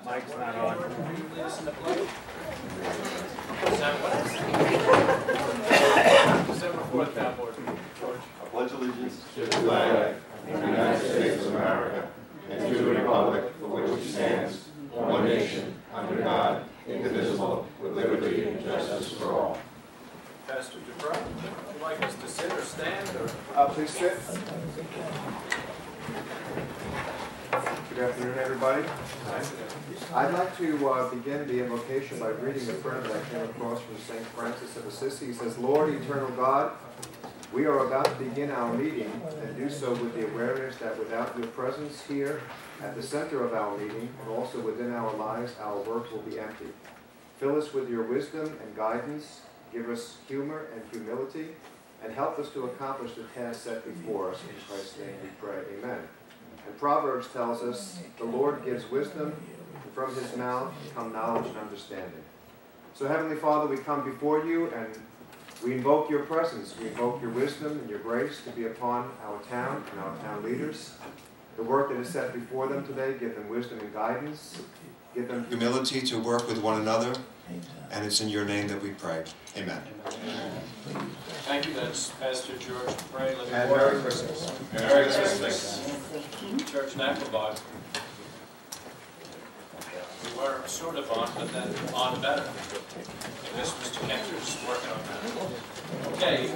Mike's not on. December 4th, town board. George. I pledge allegiance to the flag of the United States of America and to the republic for which it stands, one nation, under God, indivisible, with liberty and justice for all. Pastor Dubrow, would you like us to sit or stand? Or? Please sit. Good afternoon, everybody. I'd like to begin the invocation by reading a prayer that I came across from St. Francis of Assisi. He says, Lord, eternal God, we are about to begin our meeting and do so with the awareness that without your presence here at the center of our meeting and also within our lives, our work will be empty. Fill us with your wisdom and guidance, give us humor and humility, and help us to accomplish the task set before us. In Christ's name we pray, amen. And Proverbs tells us, the Lord gives wisdom, and from his mouth come knowledge and understanding. So Heavenly Father, we come before you and we invoke your presence. We invoke your wisdom and your grace to be upon our town and our town leaders. The work that is set before them today, give them wisdom and guidance. Give them humility to work with one another. And it's in your name that we pray. Amen. Thank you. That's Pastor George Pray. And Merry Christmas. Merry Christmas. Church Nacklebaugh. We were sort of on, but then on better. I guess Mr. Kenter's working on that. Okay.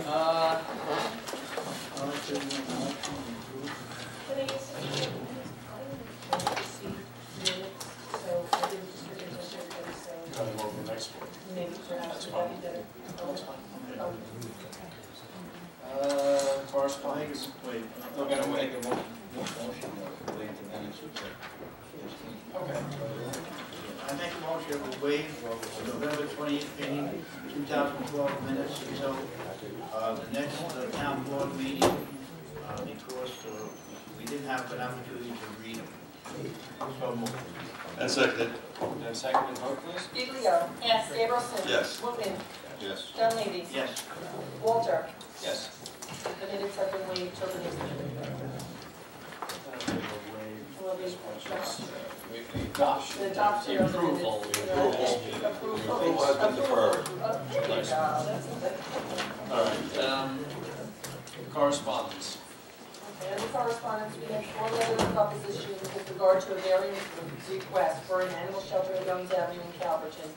Correspondence. Wait, we're going to wait. Okay. I make a motion that we waive November 20th meeting, 2012 minutes until the next town board meeting because we didn't have an opportunity to read them. So moved. And seconded. And seconded, vote please. Giglio. Yes. Gabrielson. Yes. Woodman. Yes. Dunleavy. Yes. Walter. Yes. The minutes have been waived till the next meeting. Will be The adoption. the adoption The of the minutes. approval. Approval has been deferred. All right. Correspondence. Okay, under correspondence, we have 4 letters of opposition with regard to a variance request for an animal shelter at Young's Avenue in Calverton.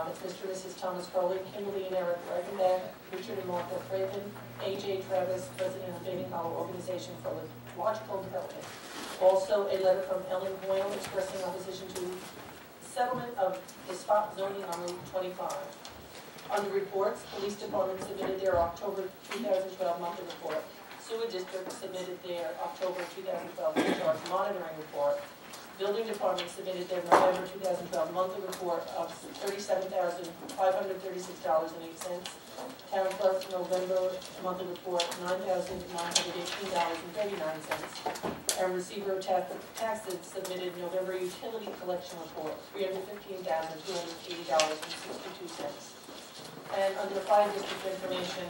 It's Mr. and Mrs. Thomas Crowley, Kimberly and Eric Reichenbach, Richard and Martha Craven, A.J. Travis, President of Bating Hollow Organization for Logical Development. Also, a letter from Ellen Hoyle expressing opposition to settlement of the spot zoning on Route 25. Under reports, Police Department submitted their October 2012 monthly report. Sewer District submitted their October 2012 discharge monitoring report. Building Department submitted their November 2012 monthly report of $37,536.08. Town Clerk's November monthly report, $9,918.39. And Receiver of Taxes submitted November utility collection report, $315,280.62. And under the Fire District information,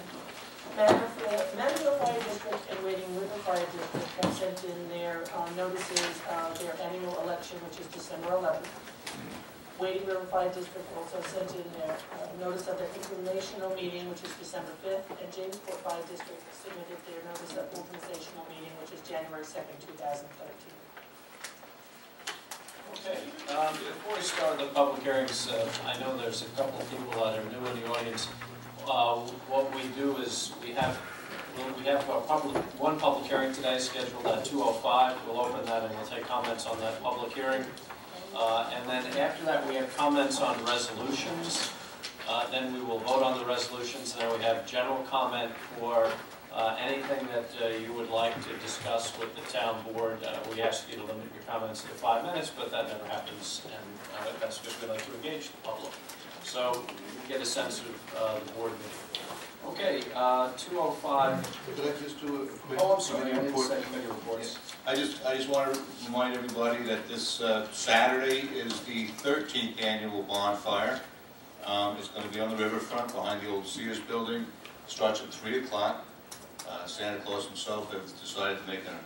Manville Fire District and Wading River Fire District have sent in their notices of their annual election, which is December 11th. Wading River Fire District also sent in their notice of their informational meeting, which is December 5th, and Jamesport Fire District submitted their notice of organizational meeting, which is January 2nd, 2013. Okay. Before we start the public hearings, I know there's a couple of people that are new in the audience. What we do is we have one public hearing today scheduled at 2:05. We'll open that and we'll take comments on that public hearing. And then after that we have comments on resolutions. Then we will vote on the resolutions, and then we have general comment for anything that you would like to discuss with the town board. We ask you to limit your comments to 5 minutes, but that never happens, and that's because we like to engage the public. So you get a sense of the board meeting. Okay, 2:05. Could I just do a quick Oh, I'm sorry, I didn't report? say committee reports. I just want to remind everybody that this Saturday is the 13th annual bonfire. It's going to be on the riverfront behind the old Sears building. It starts at 3 o'clock. Santa Claus himself has decided to make an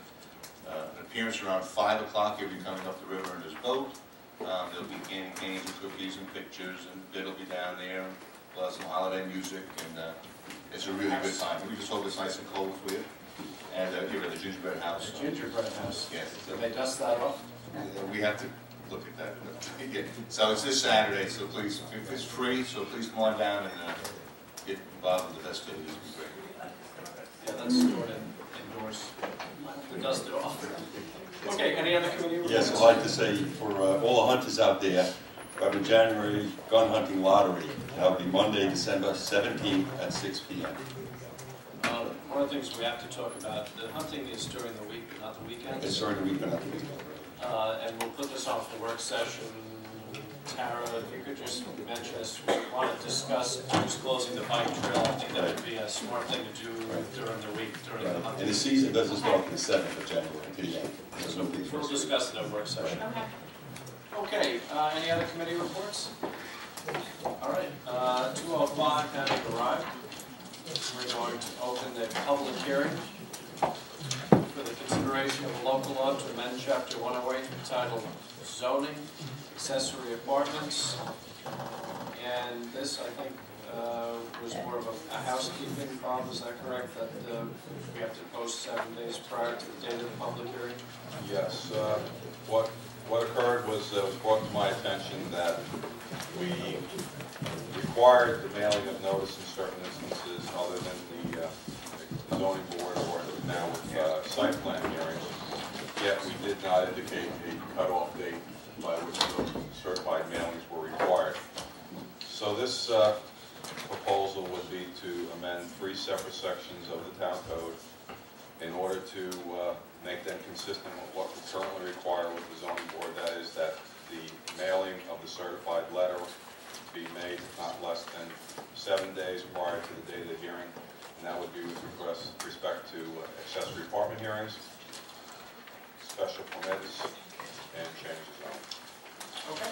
appearance around 5 o'clock. He'll be coming up the river in his boat. There'll be games and cookies and pictures, and Bid will be down there, and we'll have some holiday music, and it's a really good time. We just hope it's nice and cold for you. And here at the gingerbread house. The gingerbread house. Yes. Did they dust that off? We have to look at that. Yeah. So it's this Saturday, so please, it's free, so please come on down and get involved in the festivities. It'd be great. Yeah, let's do it indoors. To dust it off. Okay, any other committee reports? Yes, I'd like to say for all the hunters out there, we have a January gun hunting lottery. That'll be Monday, December 17th at 6 p.m. One of the things we have to talk about, the hunting is during the week, but not the weekends. It's during the week, but not the weekend. And we'll put this on for the work session. Tara, if you could just mention this, we want to discuss just closing the bike trail. I think that would be a smart thing to do during the week, during the hunting. And the season doesn't start on the 7th of January. There's no reason. We'll discuss it at work session. Okay, any other committee reports? All right, 2:05 having arrived. We're going to open the public hearing for the consideration of a local law to amend Chapter 108 entitled Zoning, Accessory Apartments. And this, I think, was more of a housekeeping problem, is that correct? That we have to post 7 days prior to the date of the public hearing? Yes. What occurred was it was brought to my attention that we required the mailing of notice in certain instances other than the zoning board or now with site plan hearings, yet we did not indicate a cutoff date by which those certified mailings were required. So this proposal would be to amend 3 separate sections of the town code in order to make them consistent with what we currently require with the zoning board. That is that the mailing of the certified letter be made not less than 7 days prior to the date of the hearing, and that would be with respect to accessory apartment hearings, special permits, and change of zone. Okay.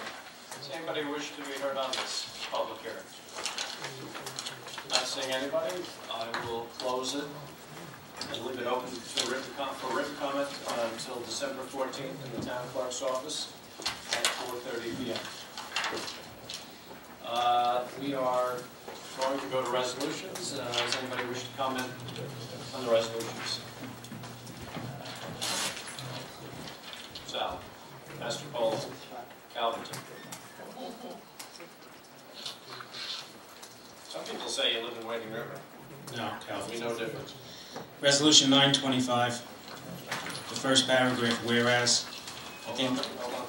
Does anybody wish to be heard on this public hearing? Not seeing anybody, I will close it and leave it open to for written comment until December 14th in the town clerk's office at 4:30 p.m. We are going to go to resolutions. Does anybody wish to comment on the resolutions? Sal, Pastor Paul, Calverton. Some people say you live in Wading River. No, We Calvin. know different. Resolution 925, the first paragraph, whereas, I think, Hold on.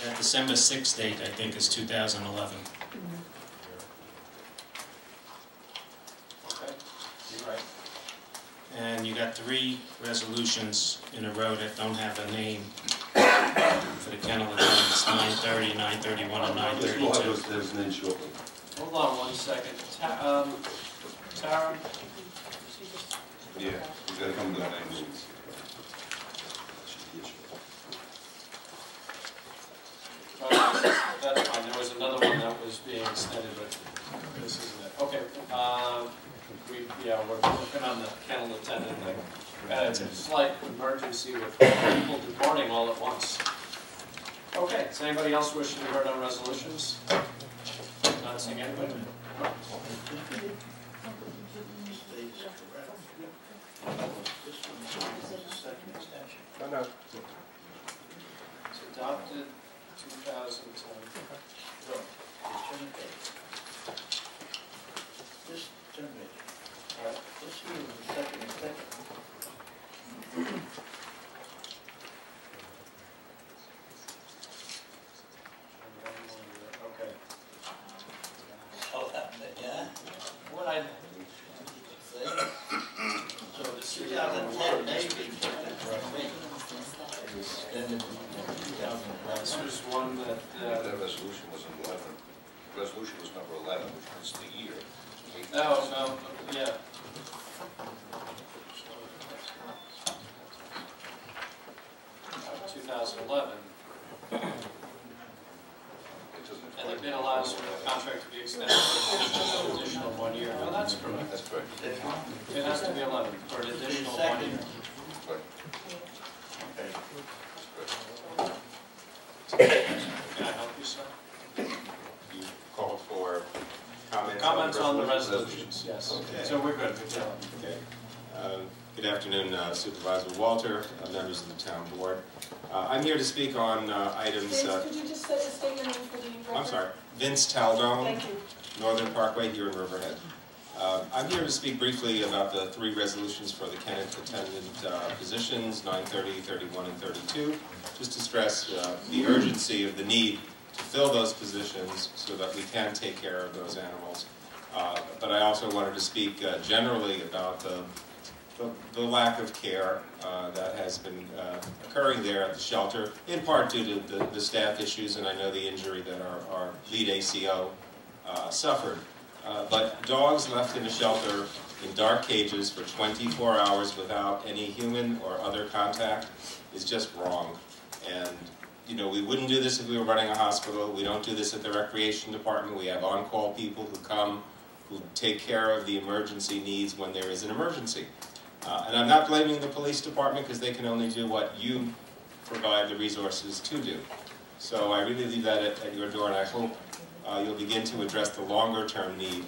that December 6th date, I think, is 2011. Okay, you're right. And you got 3 resolutions in a row that don't have a name for the kennel attendants, 930, 931, and Yes, we'll have 932. those names shortly. Hold on 1 second. Tara? Yeah, we gotta come to the names. That's fine. There was another one that was being extended, but this isn't it. Okay. We're working on the kennel attendant thing. It's a slight emergency with people departing all at once. Okay. Does anybody else wish to be heard on resolutions? Not seeing anybody. No. It's adopted 2010. This terminated. Right. This here was the second extension. Okay. Oh, yeah? What I So the 2010 Navy extended to 2011. this was one that That resolution was in 11. Resolution was number 11, which was the year. no, yeah. Uh, 2011, It doesn't and the bid allows for the contract to be extended for an additional 1 year. No, that's correct. That's correct. It has to be 11 for an additional 1 year. Right. So we're good. Okay. Good afternoon, Supervisor Walter, members of the town board. I'm here to speak on items... Vince, could you just state your name for the record? I'm sorry. Vince Taldone, Thank you. Northern Parkway here in Riverhead. I'm here to speak briefly about the 3 resolutions for the Kennett attendant positions, 9, 30, 31, and 32, just to stress the urgency of the need to fill those positions so that we can take care of those animals. But I also wanted to speak generally about the lack of care that has been occurring there at the shelter, in part due to the staff issues, and I know the injury that our lead ACO suffered. But dogs left in a shelter in dark cages for 24 hours without any human or other contact is just wrong. And, you know, we wouldn't do this if we were running a hospital. We don't do this at the recreation department. We have on-call people who come, who take care of the emergency needs when there is an emergency. And I'm not blaming the police department because they can only do what you provide the resources to do. So I really leave that at your door, and I hope you'll begin to address the longer-term need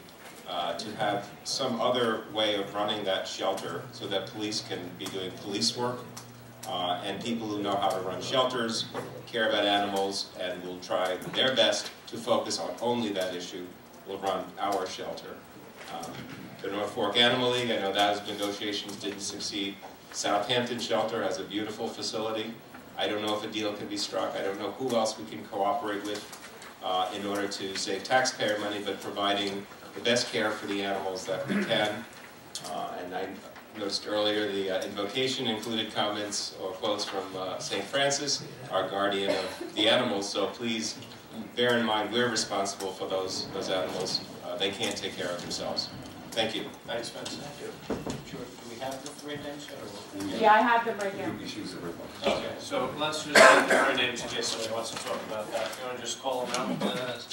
to have some other way of running that shelter so that police can be doing police work, and people who know how to run shelters, care about animals, and will try their best to focus on only that issue will run our shelter. The North Fork Animal League, I know those negotiations didn't succeed. Southampton Shelter has a beautiful facility. I don't know if a deal can be struck. I don't know who else we can cooperate with in order to save taxpayer money, but providing the best care for the animals that we can. And I noticed earlier the invocation included comments or quotes from St. Francis, our guardian of the animals, so please bear in mind we're responsible for those animals. They can't take care of themselves. Thank you. Thanks, Vince. Thank you. Sure. Do we have the 3 names? Yeah, I have them right here. Okay, so let's just take the 3 names in case somebody wants to talk about that. If you want to just call them out.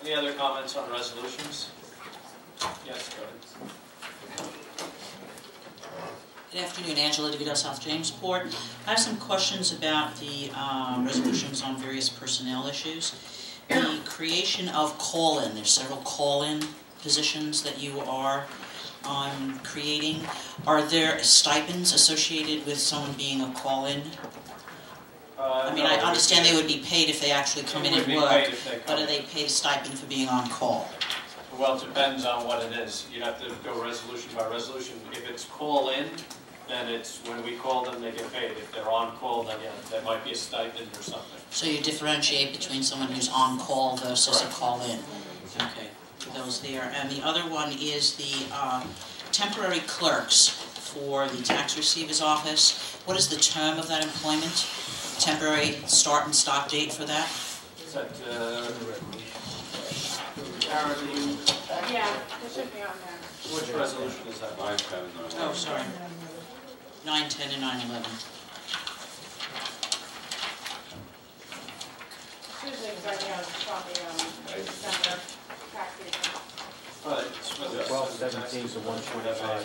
Any other comments on resolutions? Yes, go ahead. Good afternoon, Angela DeVito, South Jamesport. I have some questions about the resolutions on various personnel issues. The creation of call-in, there's several call-in positions that you are creating. Are there stipends associated with someone being a call-in? I mean, I understand they would be paid if they actually come in and work, but are they paid a stipend for being on call? Well, it depends on what it is. You'd have to go resolution by resolution. If it's call-in, then it's when we call them, they get paid. If they're on call, then yeah, there might be a stipend or something. So you differentiate between someone who's on call versus a call-in. Okay, those there. And the other one is the temporary clerks for the tax receiver's office. What is the term of that employment? Temporary start and stop date for that? Is that, Yeah, it should be on there. which resolution is that? 9, 10, and 9. Oh, sorry. 9, 10, and 9, 11. Usually it's right now, it's on the December tax season. Well, it's for the 12/17 to 1/25.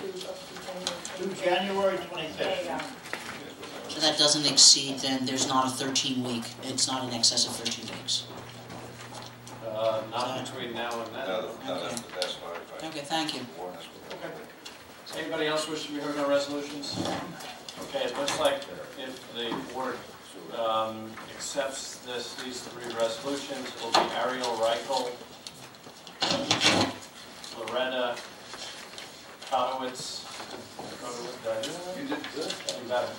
To January There 25th. you go. So that doesn't exceed, then there's not a 13-week, it's not in excess of 13 weeks. Not between now and then. No, that's the best part. Okay, thank you. Okay. Anybody else wish to be heard on resolutions? Okay, it looks like if the board accepts these 3 resolutions, it will be Ariel Reichel, Loretta Kotowitz, You did good. you got it,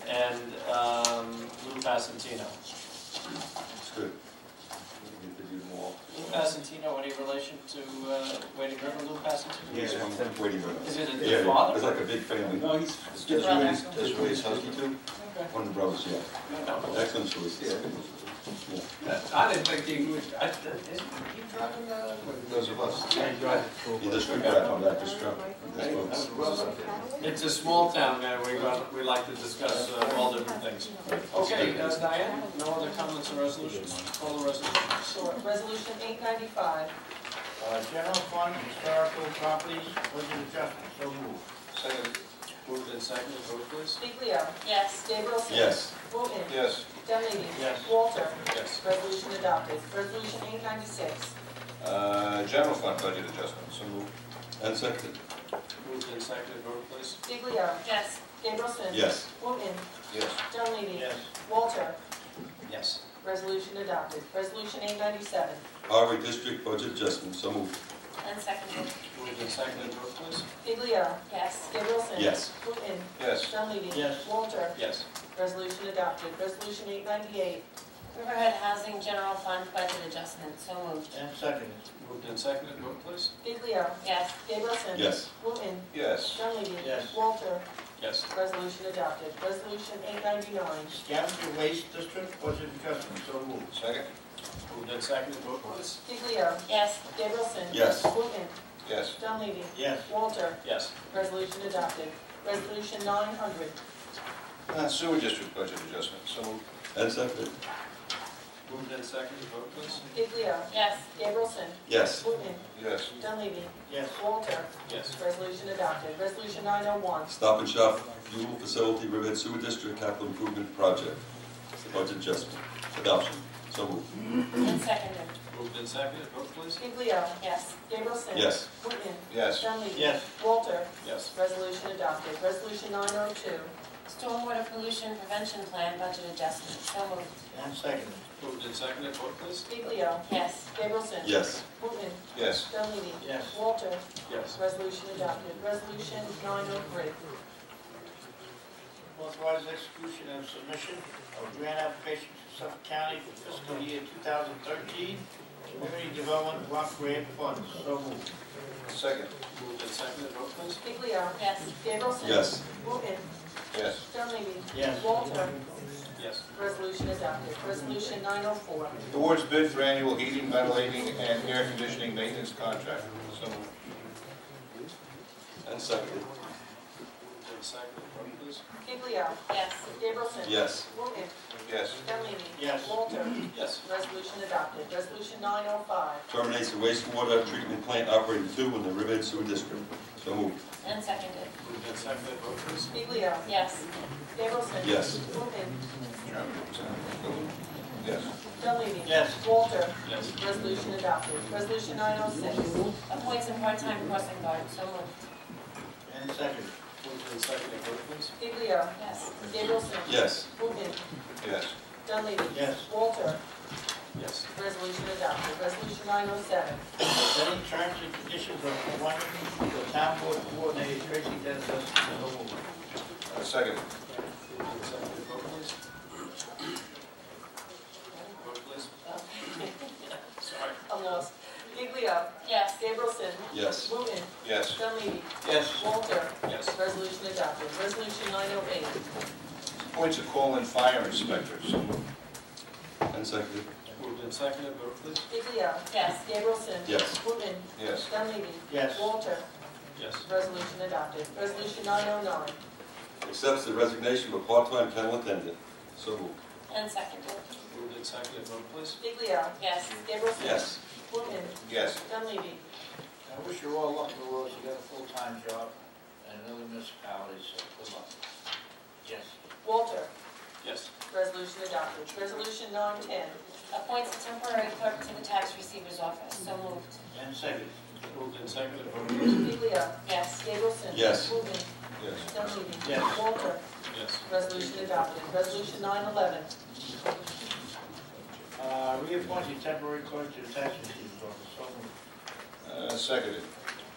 and Lou Passantino. It's good. Lou Passantino, any relation to Wading River, Lou Passantino? He's from Waiting Room. Is it Yeah, his father? it's like a big family. No, he's just raised husky too. One of the brothers, yeah. Excellent choice. Yeah. I didn't think he would, isn't he driving Those of us. He does good crap on that, this truck. It's a small town, man, we like to discuss all different things. Okay, Diane, no other comments or resolutions? Call the resolution. Sure. Resolution 895. General fund, historical properties, budget adjustment, so moved. Second. Moved and seconded, vote please. Giglio. Yes. Gabrielson. Yes. Wooten. Yes. Dunleavy. Yes. Walter. Yes. Resolution adopted. Resolution 896. General fund budget adjustment, so moved. And seconded. Moved and seconded, vote please. Giglio. Yes. Gabrielson. Yes. Wooten. Yes. Dunleavy. Yes. Walter. Yes. Resolution adopted. Resolution 897. Highway District budget adjustment, so moved. And seconded. Moved and seconded, vote please. Giglio. Yes. Gabrielson. Yes. Wooten. Yes. Dunleavy. Yes. Walter. Yes. Resolution adopted. Resolution 898. Riverhead Housing General Fund Budget Adjustment. So moved. And seconded. Moved and seconded, vote please. Giglio. Yes. Gabrielson. Yes. Wooten. Yes. Dunleavy. Yes. Walter. Yes. Resolution adopted. Resolution 899. Scavenger Waste District budget adjustment, so moved. Second. Moved and seconded, vote please. Giglio. Yes. Gabrielson. Yes. Wooten. Yes. Dunleavy. Yes. Walter. Yes. Resolution adopted. Resolution 900. Sewer district budget adjustment, so moved. And seconded. Moved and seconded, vote please. Giglio. Yes. Gabrielson. Yes. Wooten. Yes. Dunleavy. Yes. Walter. Yes. Resolution adopted. Resolution 901. Stop and Shop Fuel Facility Riverhead Sewer District Capital Improvement Project. Budget adjustment. Adoption. So moved. And seconded. Moved and seconded, vote please. Giglio. Yes. Gabrielson. Yes. Wooten. Yes. Dunleavy. Yes. Walter. Yes. Resolution adopted. Resolution 902. Stormwater Pollution Prevention Plan Budget Adjustment. So moved. And seconded. Moved and seconded, vote please. Giglio. Yes. Gabrielson. Yes. Wooten. Yes. Dunleavy. Yes. Walter. Yes. Resolution adopted. Resolution 903. Authorize execution and submission of grant application to Suffolk County for fiscal year 2013 Community Development Block Grant Funds. So moved. Second. Moved and seconded, vote please. Giglio. Yes. Gabrielson. Yes. Wooten. Yes. Dunleavy. Yes. Walter. Yes. Resolution adopted. Resolution 904. Awards bid for annual heating, ventilating, and air conditioning maintenance contract. So moved. And seconded. Moved and seconded, vote please. Giglio. Yes. Gabrielson. Yes. Wooten. Yes. Dunleavy. Yes. Walter. Yes. Resolution adopted. Resolution 905. Terminates the wastewater treatment plant operating 2 in the Riverhead Sewer District. So moved. And seconded. Moved and seconded, vote please. Giglio. Yes. Gabrielson. Yes. Wooten. Yes. Dunleavy. Yes. Walter. Yes. Resolution adopted. Resolution 906. Appoints a part-time crossing guard. So moved. And seconded. Moved and seconded, vote please. Giglio. Yes. Gabrielson. Yes. Wooten. Yes. Dunleavy. Yes. Walter. Yes. Resolution adopted. Resolution 907. Setting terms and conditions of appointment to the town board coordinator Tracy Dennis. So moved. Second. Moved and seconded, vote please. Vote please. Sorry. I'm lost. Giglio. Yes. Gabrielson. Yes. Wooten. Yes. Dunleavy. Yes. Walter. Yes. Resolution adopted. Resolution 908. Appoints a call-in fire inspector. So moved. And seconded. Moved and seconded, vote please. Giglio. Yes. Gabrielson. Yes. Wooten. Yes. Dunleavy. Yes. Walter. Yes. Resolution adopted. Resolution 909. Accepts the resignation of a part-time kennel attendant. So moved. And seconded. Moved and seconded, vote please. Giglio. Yes. Gabrielson. Yes. Wooten. Yes. Dunleavy. I wish you all luck in the road. You got a full-time job and another municipality, so good luck. Yes. Walter. Yes. Resolution adopted. Resolution 910. Appoints a temporary clerk to the tax receiver's office. So moved. And seconded. Moved and seconded, vote please. Giglio. Yes. Gabrielson. Yes. Wooten. Yes. Dunleavy. Yes. Walter. Yes. Resolution adopted. Resolution 911. Reappointing temporary clerk to the tax receiver's office. So moved. Seconded.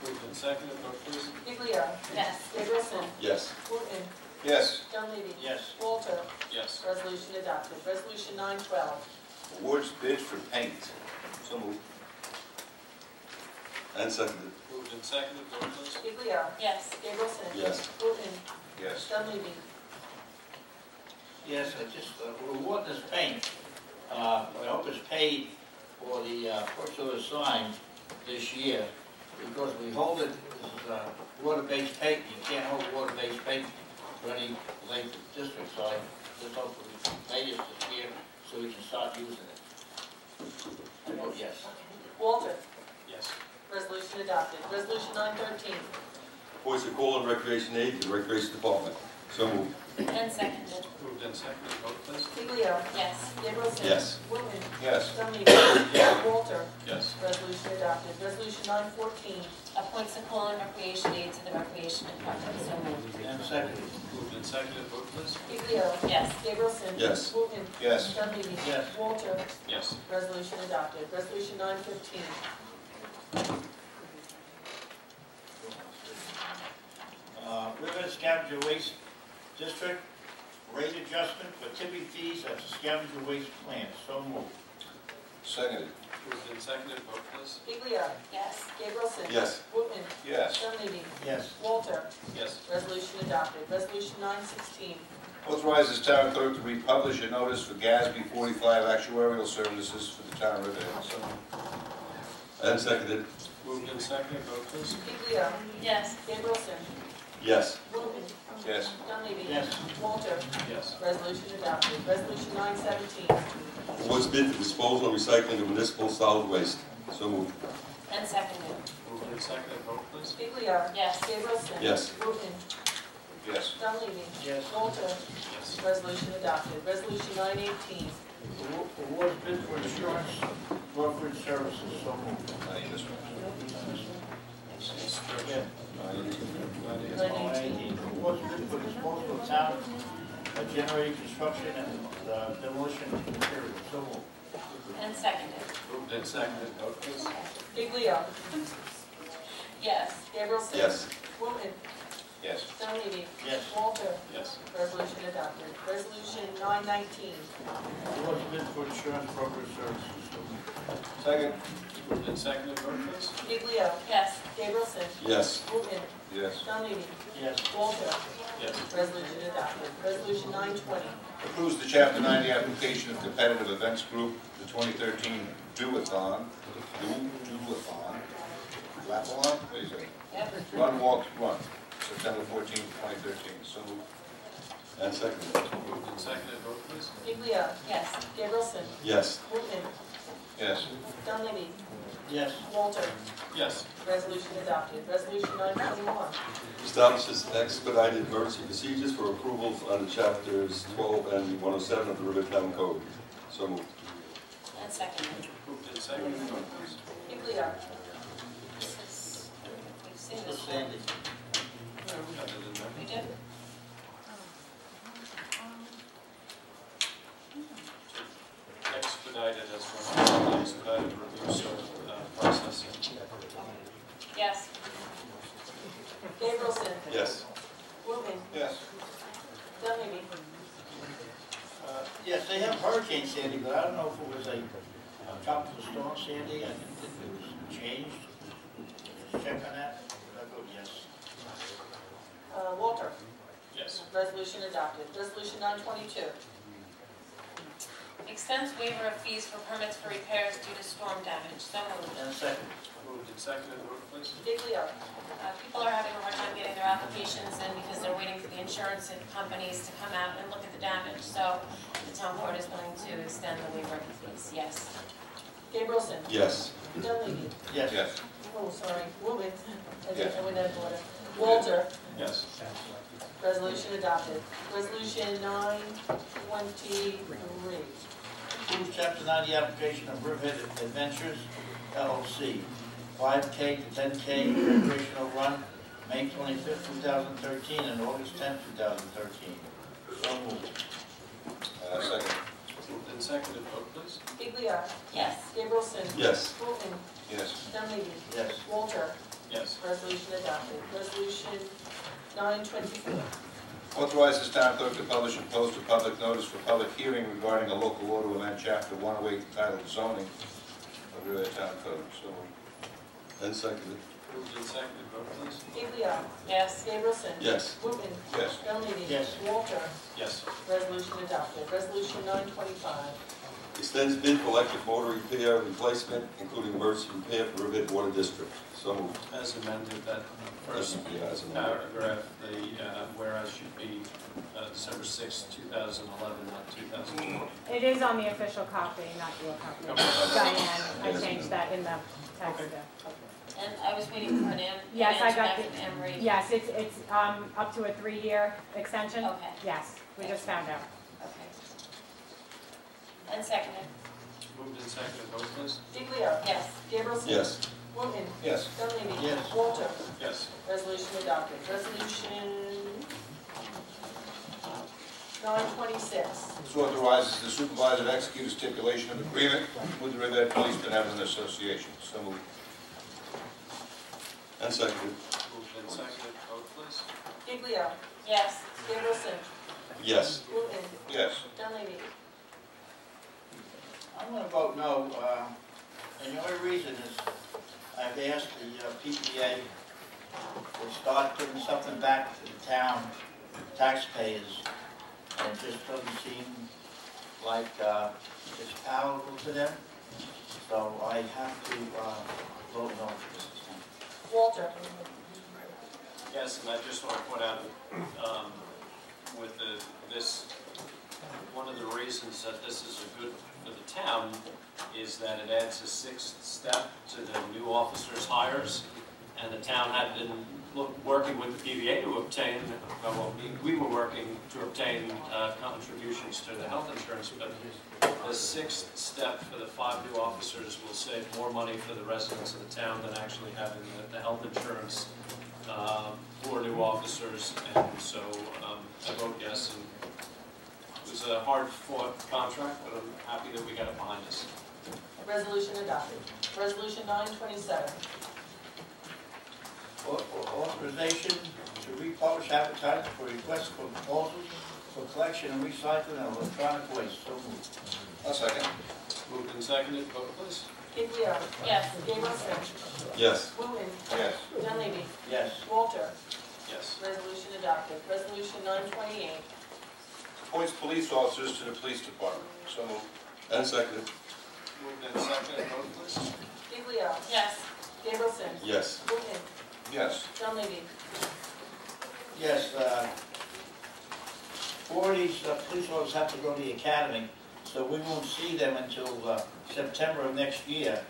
Moved and seconded, vote please. Giglio. Yes. Gabrielson. Yes. Wooten. Yes. Dunleavy. Yes. Walter. Yes. Resolution adopted. Resolution 912. Awards bid for paint. So moved. And seconded. Moved and seconded, vote please. Giglio. Yes. Gabrielson. Yes. Wooten. Yes. Dunleavy. Yes, I just, we're awarding this paint. I hope it's paid for the purchase of the sign this year, because we hold it, this is water-based paint. You can't hold water-based paint for any length of district, so I just hope we made it this year so we can start using it. I vote yes. Walter. Yes. Resolution adopted. Resolution 913. appoints a call and recreation aide to the Recreation Department. So moved. And seconded. Moved and seconded, vote please. Giglio. Yes. Gabrielson. Yes. Wooten. Yes. Dunleavy. Walter. Yes. Resolution adopted. Resolution 914. Appoints a call and recreation aide to the Recreation Department. So moved. And seconded. Moved and seconded, vote please. Giglio. Yes. Gabrielson. Yes. Wooten. Yes. Dunleavy. Yes. Walter. Yes. Resolution adopted. Resolution 915. Riverhead Scavenger Waste District, rate adjustment for tipping fees at the scavenger waste plant. So moved. Seconded. Moved and seconded, vote please. Giglio. Yes. Gabrielson. Yes. Wooten. Yes. Dunleavy. Yes. Walter. Yes. Resolution adopted. Resolution 916. Authorizes town clerk to republish a notice for GASB 45 actuarial services for the town of Riverhead. So moved. And seconded. Moved and seconded, vote please. Giglio. Yes. Gabrielson. Yes. Wooten. Yes. Dunleavy. Yes. Walter. Yes. Resolution adopted. Resolution 917. Awards bid for disposal and recycling of municipal solid waste. So moved. And seconded. Moved and seconded, vote please. Giglio. Yes. Gabrielson. Yes. Wooten. Yes. Dunleavy. Yes. Walter. Yes. Resolution adopted. Resolution 918. Awards bid for insurance brokerage services. So moved. I need this one. Yeah. 918. Awards bid for disposal of town generating construction and demolition materials. So moved. And seconded. Moved and seconded, vote please. Giglio. Yes. Gabrielson. Yes. Wooten. Yes. Dunleavy. Yes. Walter. Yes. Resolution adopted. Resolution 919. Awards bid for insurance brokerage services. So moved. Second. Moved and seconded, vote please. Giglio. Yes. Gabrielson. Yes. Wooten. Yes. Dunleavy. Yes. Walter. Yes. Resolution adopted. Resolution 920. Approves the Chapter 90 application of Competitive Events Group, the 2013 Do-a-thon, Laugh-a-thon? What is it? Yep. Run, Walk, Run, September 14, 2013. So moved. And seconded. Moved and seconded, vote please. Giglio. Yes. Gabrielson. Yes. Wooten. Yes. Dunleavy. Yes. Walter. Yes. Resolution adopted. Resolution 921. Establishes expedited emergency procedures for approvals under chapters 12 and 107 of the Rivertown Code. So moved. And seconded. Moved and seconded, vote please. Giglio. This is, we've seen Yes. this one. Sandy. We did? Expedited as well, expedited review, so processing. Yes. Gabrielson. Yes. Wooten. Yes. Dunleavy. Yes, they have Hurricane Sandy, but I don't know if it was a tropical storm Sandy. I think it was changed. Check on that. I vote yes. Walter. Yes. Resolution adopted. Resolution 922. Extends waiver of fees for permits for repairs due to storm damage. So moved. And second. Moved and seconded, vote please. Giglio. People are having a hard time getting their applications in because they're waiting for the insurance companies to come out and look at the damage. So the town board is going to extend the waiver of the fees. Yes. Gabrielson. Yes. Dunleavy. Yes. Yes. Oh, sorry. Wooten. Yes. I went out of order. Walter. Yes. Resolution adopted. Resolution 923. Approve Chapter 90 application of Riverhead Adventures LLC, 5K to 10K recreational run, May 25th, 2013, and August 10th, 2013. So moved. Second. Moved and seconded, vote please. Giglio. Yes. Gabrielson. Yes. Wooten. Yes. Dunleavy. Yes. Walter. Yes. Resolution adopted. Resolution 924. Authorizes town clerk to publish and post a public notice for public hearing regarding a local law to amend Chapter 108 entitled Zoning of the Riverhead Town Code. So moved. And seconded. Moved and seconded, vote please. Giglio. Yes. Gabrielson. Yes. Wooten. Yes. Dunleavy. Yes. Walter. Yes. Resolution adopted. Resolution 925. Extends bid for electric motor repair replacement, including emergency repair for Riverhead Water District. So moved. As amended, that first Yeah, as amended. paragraph, the whereas should be December 6, 2011, not 2012. It is on the official copy, not your copy. Okay. Diane, I changed that in the text. Okay. there. And I was waiting for an Yes, I answer got back from Emery. Yes, it's up to a 3-year extension. Okay. Yes, we just found out. Okay. And seconded. Moved and seconded, vote please. Giglio. Yes. Gabrielson. Yes. Wooten. Yes. Dunleavy. Yes. Walter. Yes. Resolution adopted. Resolution 926. This authorizes the supervisor to execute a stipulation of agreement with the Riverhead Police Benevolent Association. So moved. And seconded. Moved and seconded, vote please. Giglio. Yes. Gabrielson. Yes. Wooten. Yes. Dunleavy. I'm going to vote no, and the only reason is I've asked the PPA to start putting something back to the town taxpayers, and it just doesn't seem like it's palatable to them. So I have to vote no for this time. Walter. Yes, and I just want to point out, with one of the reasons that this is good for the town is that it adds a sixth step to the new officers' hires, and the town had been working with the PVA to obtain, well, we were working to obtain contributions to the health insurance, but the sixth step for the 5 new officers will save more money for the residents of the town than actually having the health insurance for new officers, and so I vote yes. And it was a hard-fought contract, but I'm happy that we got it behind us. Resolution adopted. Resolution 927. Authorization to republish advertising for requests for proposals for collection and recycling of electronic waste. So moved. I'll second. Moved and seconded, vote please. Giglio. Yes. Gabrielson. Yes. Wooten. Yes. Dunleavy. Yes. Walter. Yes. Resolution adopted. Resolution 928. Appoints police officers to the police department. So moved. And seconded. Moved and seconded, vote please. Giglio. Yes. Gabrielson. Yes. Wooten. Yes. Dunleavy. Yes, 4 of these police officers have to go to the academy, so we won't see them until September of next year.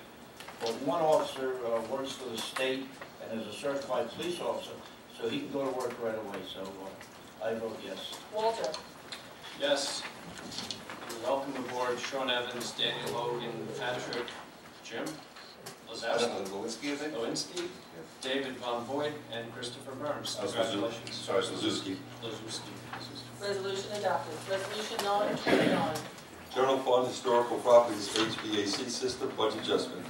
But one officer works for the state and is a certified police officer, so he can go to work right away. So I vote yes. Walter. Yes. We welcome aboard Sean Evans, Daniel Logan, Patrick, Jim Lazowski, Lewinsky, is it? Lewinsky, David Von Voigt, and Christopher Burns. Oh, Congratulations. Sorry, Suzuki. Lazowski. Resolution adopted. Resolution 929. General Fund Historical Properties HVAC System Budget Adjustment.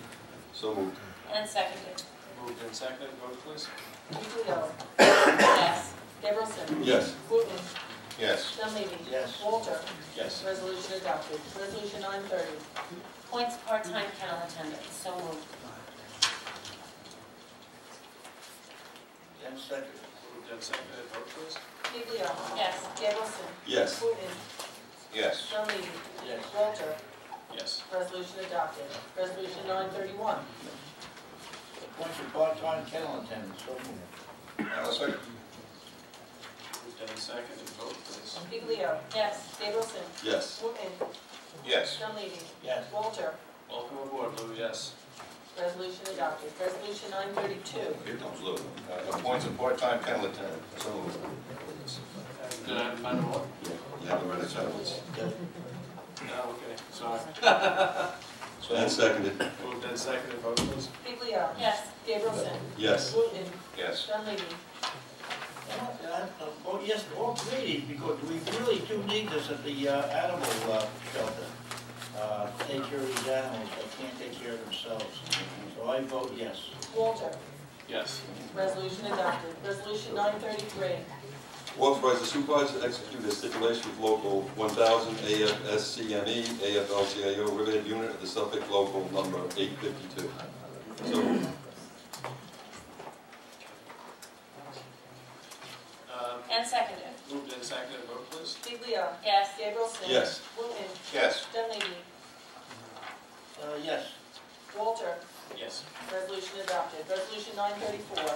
So moved. And seconded. Moved and seconded, vote please. Giglio. Yes. Gabrielson. Yes. Wooten. Yes. Dunleavy. Yes. Walter. Yes. Resolution adopted. Resolution 930. Appoints part-time kennel attendants. So moved. And second. Moved and seconded, vote please. Giglio. Yes. Gabrielson. Yes. Wooten. Yes. Dunleavy. Yes. Walter. Yes. Resolution adopted. Resolution 931. Appoints a part-time kennel attendant. So moved. I'll second. Moved and seconded, vote please. Giglio. Yes. Gabrielson. Yes. Wooten. Yes. Dunleavy. Yes. Walter. Welcome aboard, Lou, yes. Resolution adopted. Resolution 932. Here comes Lou. Appoints a part-time kennel attendant. So moved. Did I find what? You haven't read it, so No, okay, sorry. And seconded. Moved and seconded, vote please. Giglio. Yes. Gabrielson. Yes. Wooten. Yes. Dunleavy. Vote yes to all 3 of these because we really do need this at the animal shelter. Take care of these animals that can't take care of themselves. So I vote yes. Walter. Yes. Resolution adopted. Resolution 933. Authorize the supervisor to execute a stipulation with Local 1000 AFSCME AFL-CIO Riverhead Unit of the Suffolk Local Number 852. So moved. And seconded. Moved and seconded, vote please. Giglio. Yes. Gabrielson. Yes. Wooten. Yes. Dunleavy. Yes. Walter. Yes. Resolution adopted. Resolution 934.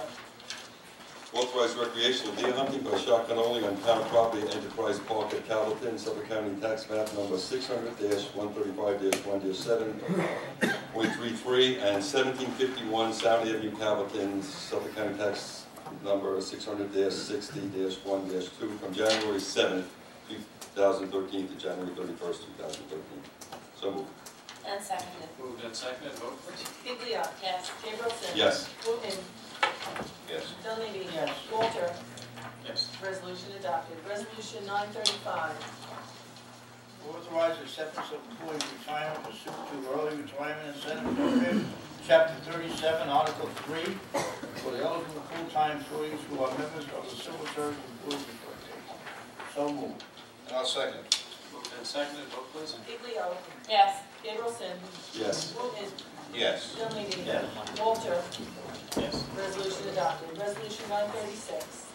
Authorize recreational deer hunting by shotgun only on town property at Enterprise Park at Calverton, Suffolk County Tax Map number 600-135-107.33 and 1751 Sound Avenue, Calverton, Suffolk County Tax number 600-60-1-2 from January 7th, 2013 to January 31st, 2013. So moved. And seconded. Moved and seconded, vote please. Biglia. Yes. Gabrielson. Yes. Wooten. Yes. Dunleavy. Yes. Walter. Yes. Resolution adopted. Resolution 935. Authorize acceptance of employee retirement pursuant to early retirement incentive program, Chapter 37, Article 3, for the eligible full-time employees who are members of the Civil Service Employees Association. So moved. And I'll second. Moved and seconded, vote please. Biglio. Yes. Gabrielson. Yes. Wooten. Yes. Dunleavy. Yes. Walter. Yes. Resolution adopted. Resolution 936.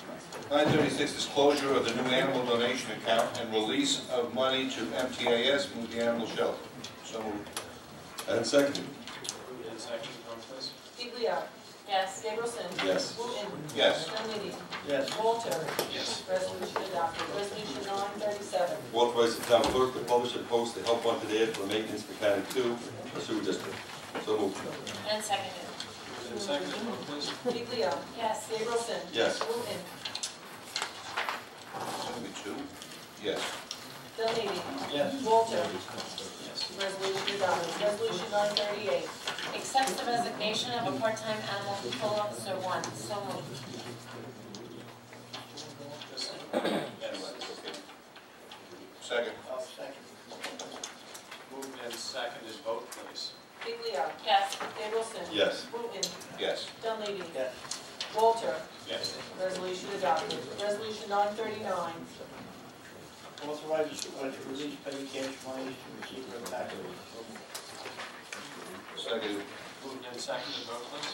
936, disclosure of the new animal donation account and release of money to MTAS, move the animal shelter. So moved. And seconded. Moved and seconded, vote please. Biglio. Yes. Gabrielson. Yes. Wooten. Yes. Dunleavy. Yes. Walter. Yes. Resolution adopted. Resolution 937. Authorize the town clerk to publish and post a help wanted ad for maintenance mechanic 2, a sewer district. So moved. And seconded. Moved and seconded, vote please. Biglio. Yes. Gabrielson. Yes. Wooten. It's going to be 2? Yes. Dunleavy. Yes. Walter. Yes. Resolution adopted. Resolution 938. Accepts the resignation of a part-time animal control officer 1. So moved. Second. I'll second. Moved and seconded, vote please. Biglio. Yes. Gabrielson. Yes. Wooten. Yes. Dunleavy. Yes. Walter. Yes. Resolution adopted. Resolution 939. Authorize the supervisor to release petty cash monies to receive their taxes. Second. Moved and seconded, vote please.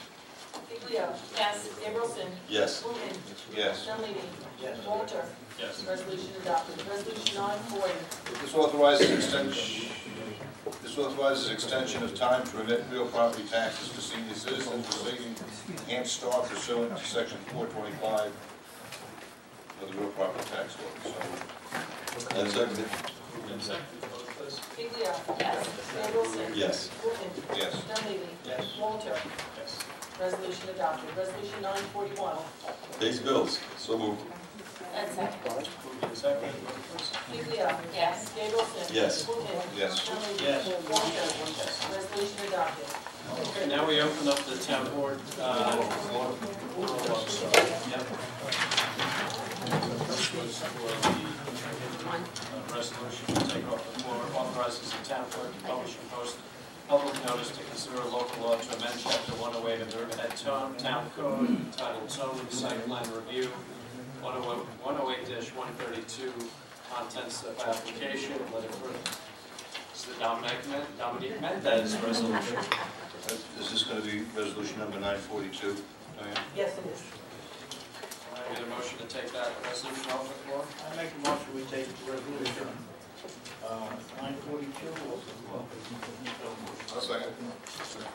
Biglio. Yes. Gabrielson. Yes. Wooten. Yes. Dunleavy. Yes. Walter. Yes. Resolution adopted. Resolution 940. This authorizes extension of time to remit real property taxes to senior citizens receiving enhanced start pursuant to section 425 of the real property tax law. So, And seconded. Moved and seconded, vote please. Biglio. Yes. Gabrielson. Yes. Wooten. yes. Dunleavy. Yes. Walter. Yes. Resolution adopted. Resolution 941. Pays bills. So moved. And seconded. Moved and seconded, vote please. Biglio. Yes. Gabrielson. Yes. Wooten. Yes. Dunleavy. Yes. Walter. Resolution adopted. Okay, now we open up the town board. Yep. This was for the resolution to take off the floor, authorizes the town clerk to publish and post public notice to consider a local law to amend chapter 108 of the Riverhead Town Code entitled Zoning Site Plan Review, 108-132, contents of application, let it through. It's the Dominic Mendez resolution. Is this going to be resolution number 942? Diane? Yes, it is. I need a motion to take that resolution off the floor. I make a motion we take resolution 942 off the floor. I'll second.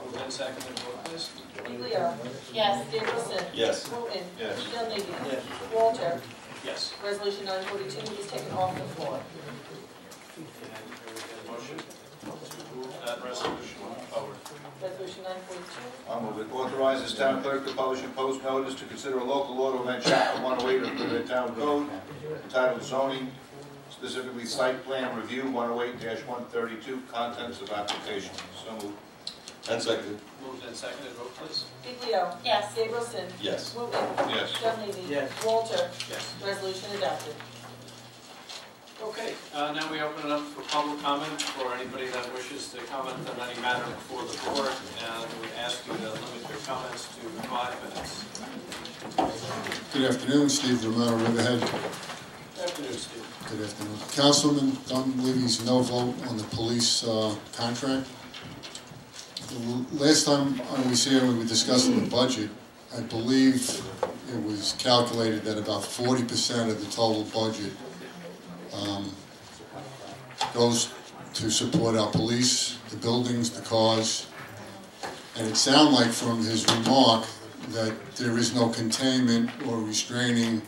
Moved and seconded, vote please. Biglio. Yes. Gabrielson. Yes. Wooten. Yes. Dunleavy. Yes. Walter. Yes. Resolution 942 is taken off the floor. And there we get a motion to move that resolution forward. Resolution 942. I'll move it. Authorizes town clerk to publish and post notice to consider a local law to amend chapter 108 of the town code entitled zoning, specifically site plan review, 108-132, contents of application. So moved. And seconded. Moved and seconded, vote please. Biglio. Yes. Gabrielson. Yes. Wooten. Yes. Dunleavy. Yes. Walter. Yes. Resolution adopted. Okay, now we open it up for public comment for anybody that wishes to comment on any matter before the board, and we ask you to limit your comments to 5 minutes. Good afternoon, Steve Romano, Riverhead. Good afternoon, Steve. Good afternoon. Councilman Dunleavy's no vote on the police contract. The last time I was here, we were discussing the budget. I believe it was calculated that about 40% of the total budget goes to support our police, the buildings, the cars. And it sounded like from his remark that there is no containment or restraining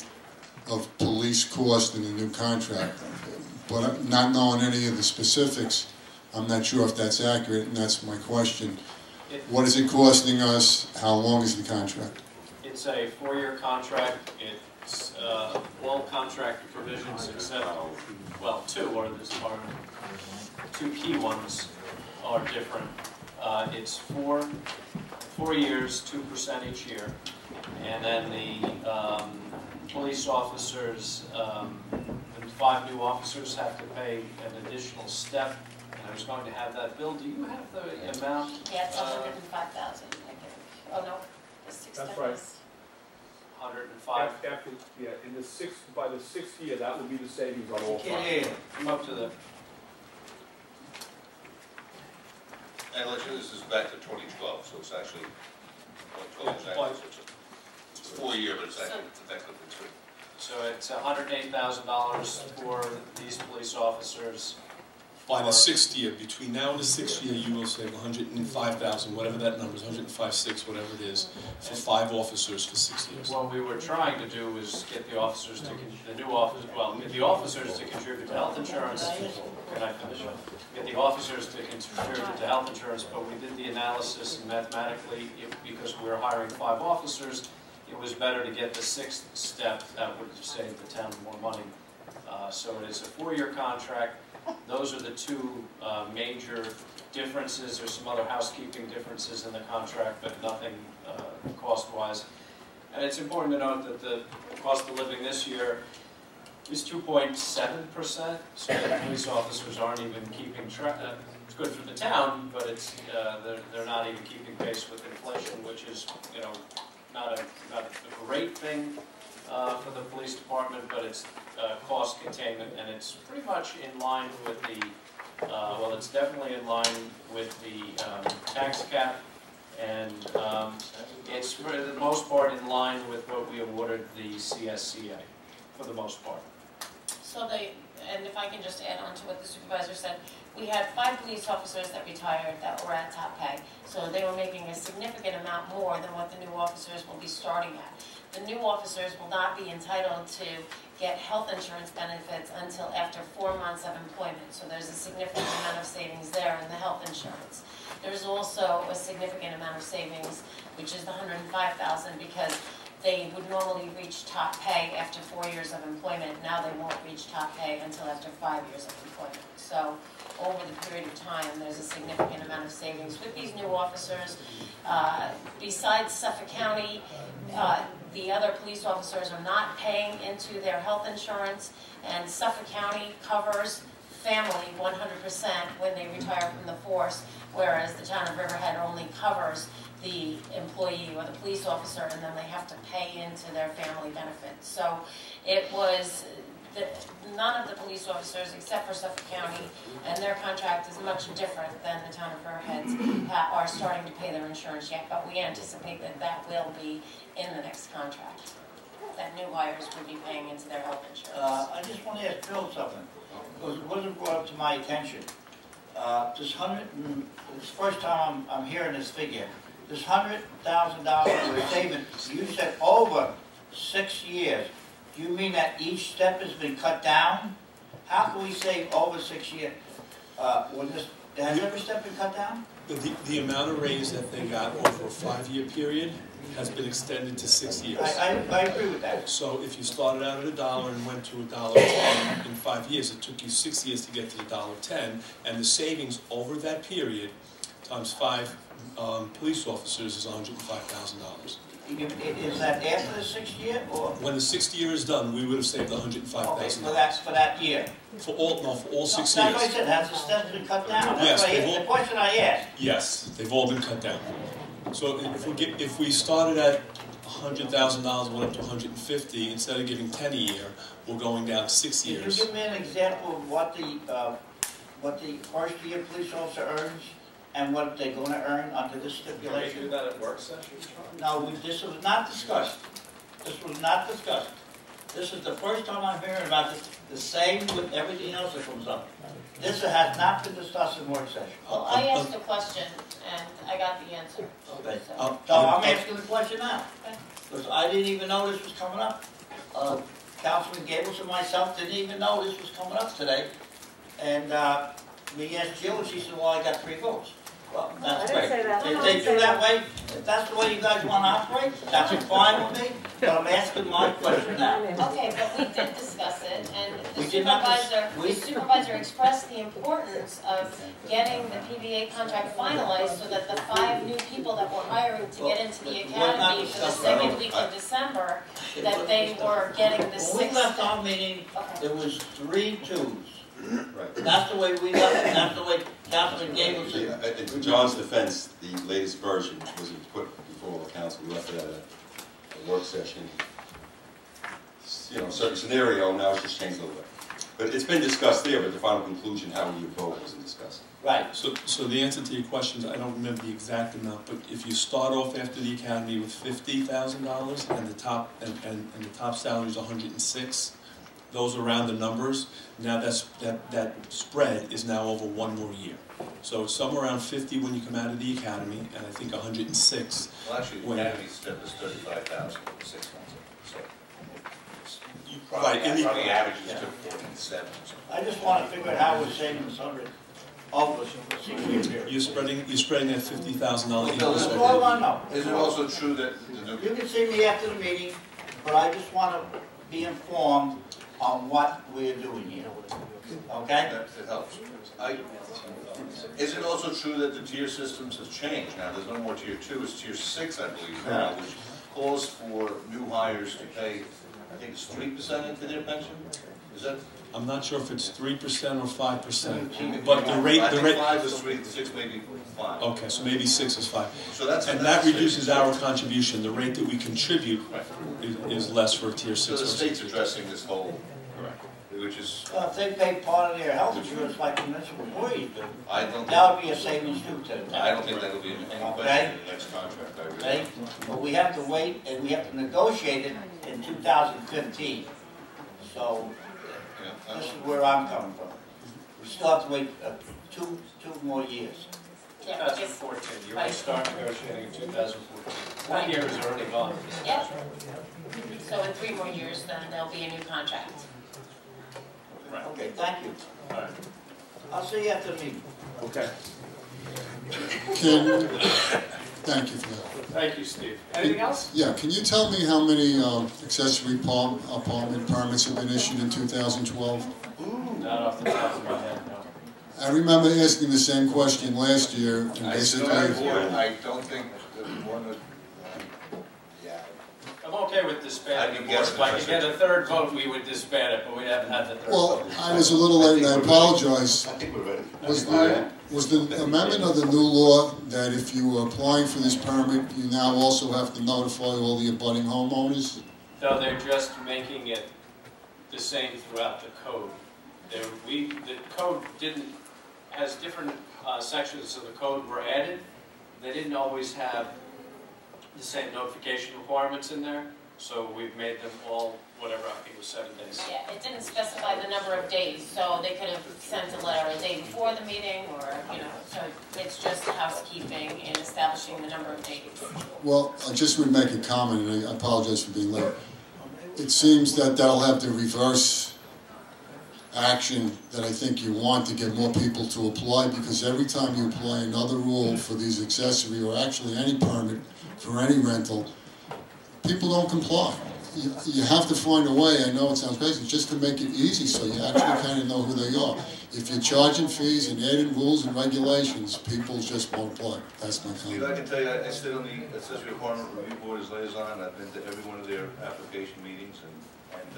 of police cost in the new contract. But not knowing any of the specifics, I'm not sure if that's accurate, and that's my question. What is it costing us? How long is the contract? It's a 4-year contract. It's all contract provisions except, well, two key ones are different. It's four years, 2% each year, and then the police officers, the 5 new officers have to pay an additional step. And I was going to have that. Bill, do you have the amount? Yeah, it's 105,000, I think. Oh, no, it's 6. That's right. 105. After, yeah, by the 6th year, that will be the savings on all 5. Come up to the. And this is back to 2012, so it's actually, 2012 is actually, it's a 4-year, but it's actually effectively 3. So it's $108,000 for these police officers. By the 6th year, between now and the 6th year, you will save 105,000, whatever that number is, 105.6, whatever it is, for 5 officers for 6 years. What we were trying to do was get the officers to, get the officers to contribute to health insurance. Can I finish? Get the officers to contribute to health insurance, but we did the analysis and mathematically, because we were hiring 5 officers, it was better to get the 6th step that would save the town more money. So it is a 4-year contract. Those are the 2 major differences. There's some other housekeeping differences in the contract, but nothing cost-wise. And it's important to note that the cost of living this year is 2.7%, so the police officers aren't even keeping track. It's good for the town, but it's they're not even keeping pace with inflation, which is, you know, not a great thing for the police department, but it's cost containment, and it's pretty much in line with the, well, it's definitely in line with the tax cap, and it's for the most part in line with what we awarded the CSCA, for the most part. So and if I can just add on to what the supervisor said, we had 5 police officers that retired that were at top pay, so they were making a significant amount more than what the new officers will be starting at. The new officers will not be entitled to get health insurance benefits until after 4 months of employment, so there's a significant amount of savings there in the health insurance. There's also a significant amount of savings, which is the $105,000, because they would normally reach top pay after 4 years of employment. Now they won't reach top pay until after 5 years of employment. So over the period of time, there's a significant amount of savings with these new officers. Besides Suffolk County, the other police officers are not paying into their health insurance, and Suffolk County covers family 100% when they retire from the force, whereas the town of Riverhead only covers the employee or the police officer, and then they have to pay into their family benefits. So it was, none of the police officers, except for Suffolk County, and their contract is much different than the town of Riverhead's, are starting to pay their insurance yet, but we anticipate that that will be in the next contract, that new hires will be paying into their health insurance. I just want to ask Phil something, because it wasn't brought up to my attention. It's the first time I'm hearing this figure. This $100,000 we're saving, you said over 6 years. Do you mean that each step has been cut down? How can we save over 6 years? Has every step been cut down? The amount of raise that they got over a 5-year period has been extended to 6 years. I agree with that. So if you started out at $1 and went to $1.10 in 5 years, it took you 6 years to get to the $1.10, and the savings over that period times 5 police officers is $105,000. Is that after the 6th year, or? When the 6th year is done, we would have saved $105,000. Okay, for that year? For all 6 years. That's what I said, has the steps been cut down? Yes, the question I asked. Yes, they've all been cut down. So if we started at $100,000 and went up to $150,000, instead of giving $10 a year, we're going down 6 years. Can you give me an example of what the first year police officer earns and what they're going to earn under this stipulation? Can we do that at work session? No, this was not discussed. This was not discussed. This is the first time I'm hearing about this, the same with everything else that comes up. This has not been discussed in work session. Well, I asked a question, and I got the answer. Okay. So- So I'm asking the question now, Okay. because I didn't even know this was coming up. Councilman Gables and myself didn't even know this was coming up today. And we asked Jill, and she said, well, I got 3 votes. Well, that's I didn't say that. If they do that way, if that's the way you guys want to operate, that's fine with me, but I'm asking my question now. Okay, but we did discuss it, and the We did not supervisor expressed the importance of getting the PBA contract finalized so that the 5 new people that we're hiring to get into the We're not academy for the discussing second that. week of December, that they were getting the When we 6th. left our meeting, Okay. there was 3 twos. Right. That's the way we left it, that's the way Councilman Gables said. In John's defense, the latest version, which wasn't put before the council, we left it at a work session. You know, certain scenario, now it's just changed a little bit. But it's been discussed there, but the final conclusion, how we vote wasn't discussed. Right. So the answer to your questions, I don't remember the exact amount, but if you start off after the academy with $50,000 and the top and the top salary is 106, those are round the numbers. Now that spread is now over 1 more year. So it's somewhere around 50 when you come out of the academy, and I think 106. Well, actually, the when- academy step is 35,000 for 6 months. So you Right, in the- probably averages to 47. I just want to figure out how we're saving this over the 6-year period. You're spreading that $50,000 Well, increase That's over all the I know. Is it also true that You can see me after the meeting, but I just want to be informed on what we're doing here. Okay? It helps. Is it also true that the tier systems have changed? Now, there's no more tier 2, it's tier 6, I believe, now, which calls for new hires to pay, I think it's 3% into their pension? Is that? I'm not sure if it's 3% or 5%, but the rate. I think 5 is 3, 6 maybe 5. Okay, so maybe 6 is 5. So that's And that reduces our contribution. The rate that we contribute is less for tier 6. So the state's addressing this whole, Correct. which is, If they pay part of their health insurance like municipal employees do, I don't think, that would be a savings too, Ted. I don't think that'll be any question in the next contract, I really Okay? But we have to wait, and we have to negotiate it in 2015. So Yeah, this is where I'm coming from. We still have to wait two more years. Yeah, 2014, you're going to start negotiating in 2014. 1 year is already gone. yeah. So in 3 more years, then there'll be a new contract. Okay, thank you. All right. I'll see you after the meeting. Okay. Thank you for that. Thank you, Steve. Anything else? Yeah, can you tell me how many accessory apartment permits have been issued in 2012? Not off the top of my head, no. I remember asking the same question last year, and I basically, don't think that one would, yeah. I'm okay with I disbanding can the board. guess If I could get a 3rd vote, we would disband it, but we haven't had the 3rd well, vote. I was a little late and I apologize. I think we're ready. Was the amendment of the new law that if you are applying for this permit, you now also have to notify all the abutting homeowners? No, they're just making it the same throughout the code. The code has different sections of the code were added. They didn't always have the same notification requirements in there, so we've made them all, whatever, I think it was 7 days. Yeah, it didn't specify the number of days, so they could have sent a letter a day before the meeting, or, so it's just housekeeping in establishing the number of days. Well, I just would make a comment, and I apologize for being late. It seems that that'll have the reverse action that I think you want to get more people to apply, because every time you apply another rule for these accessory, or actually any permit for any rental, people don't comply. You have to find a way, I know it sounds crazy, just to make it easy so you actually kind of know who they are. If you're charging fees and adding rules and regulations, people just won't apply. That's my Steve, comment. I can tell you, I sit on the Accessory Apartment Review Board as liaison, and I've been to every one of their application meetings, and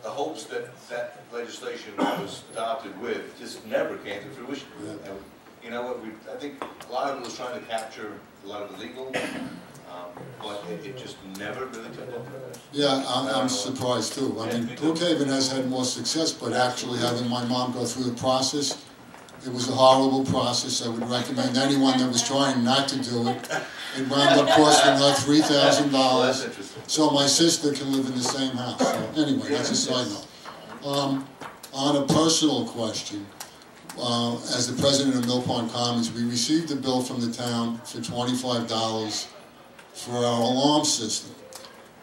the hopes that that legislation was adopted with just never came to fruition. And you know what, I think a lot of it was trying to capture a lot of the legal, but it just never really took off. Yeah, I'm surprised too. I mean, Brookhaven has had more success, but actually having my mom go through the process, it was a horrible process. I would recommend anyone that was trying not to do it. It wound up costing her $3,000, so my sister can live in the same house. So anyway, that's a side note. On a personal question, as the president of Mill Pond Commons, we received a bill from the town for $25 for our alarm system.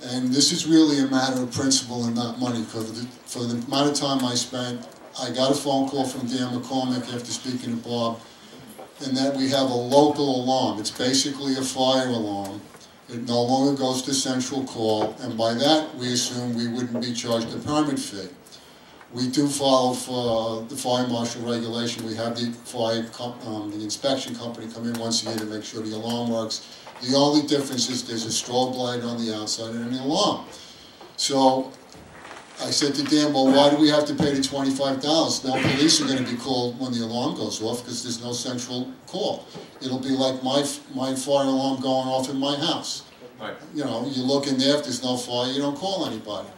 And this is really a matter of principle and not money, because for the amount of time I spent, I got a phone call from Dan McCormick after speaking to Bob, and that we have a local alarm. It's basically a fire alarm. It no longer goes to central call, and by that we assume we wouldn't be charged a permit fee. We do follow for the fire marshal regulation. We have the the inspection company come in once a year to make sure the alarm works. The only difference is there's a strobe light on the outside and an alarm. So I said to Dan, well, why do we have to pay the $25? Now police are going to be called when the alarm goes off because there's no central call. It'll be like my fire alarm going off in my house. Right. You know, you look in there, if there's no fire, you don't call anybody.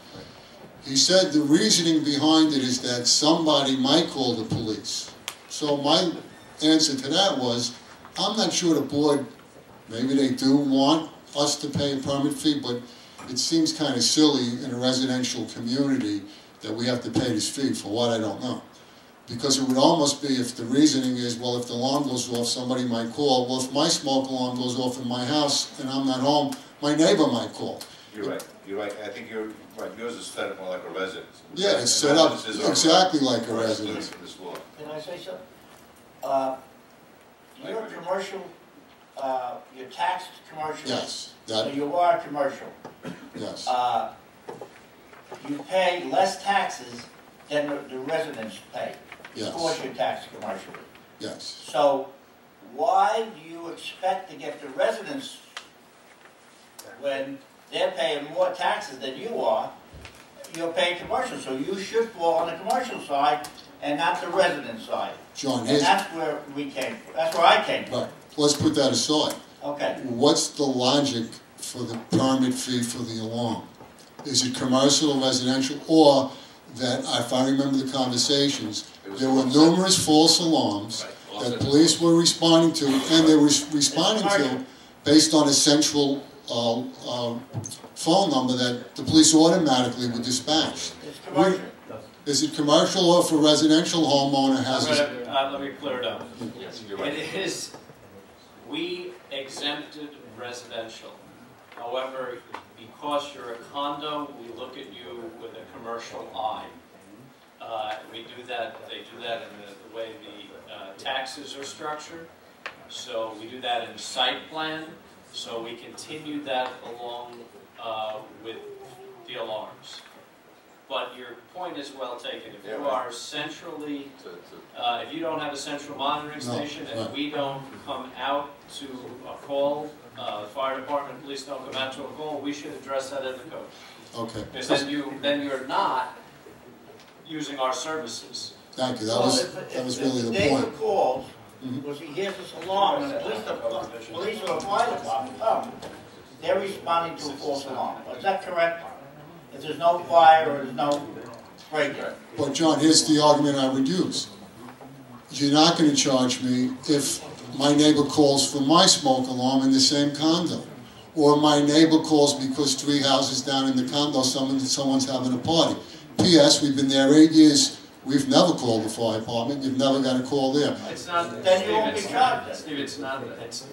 He said the reasoning behind it is that somebody might call the police. So my answer to that was, I'm not sure the board, maybe they do want us to pay a permit fee, but it seems kind of silly in a residential community that we have to pay this fee for what, I don't know. Because it would almost be, if the reasoning is, well, if the alarm goes off, somebody might call. Well, if my smoke alarm goes off in my house and I'm not home, my neighbor might call. You're right. You're right. I think you're right. Yours is set up more like a residence. Yeah, it's set up exactly like a residence. Can I say something? You're commercial, you're taxed commercial. Yes. So you are commercial. Yes. You pay less taxes than the residents pay. Yes. Of course you're taxed commercially. Yes. So why do you expect to get the residents when they're paying more taxes than you are? You're paying commercial, so you should fall on the commercial side and not the resident side. John, and that's where we came from. That's where I came from. Right. Let's put that aside. Okay. What's the logic for the permit fee for the alarm? Is it commercial or residential? Or that, if I remember the conversations, there were numerous false alarms that police were responding to, and they were responding to based on a central phone number that the police automatically would dispatch. It's commercial. Is it commercial or for residential homeowner has let me clear it up. Yes, you're right. It is, we exempted residential. However, because you're a condo, we look at you with a commercial eye. We do that, they do that in the way the taxes are structured. So we do that in site plan. So we continue that along with the alarms. But your point is well taken. If you are centrally, if you don't have a central monitoring station and we don't come out to a call, fire department, police don't come out to a call, we should address that in the code. Okay. Because then you're not using our services. Thank you. That was really the point. If calls, because he hears this alarm, and the police or the fire department come, they're responding to a false alarm. Is that correct? If there's no fire or there's no break-in. But John, here's the argument I would use. You're not going to charge me if my neighbor calls for my smoke alarm in the same condo. Or my neighbor calls because 3 houses down in the condo, someone's having a party. P.S. We've been there 8 years. We've never called the fire department. You've never got a call there. It's not, then you won't be charged. Steve, it's not,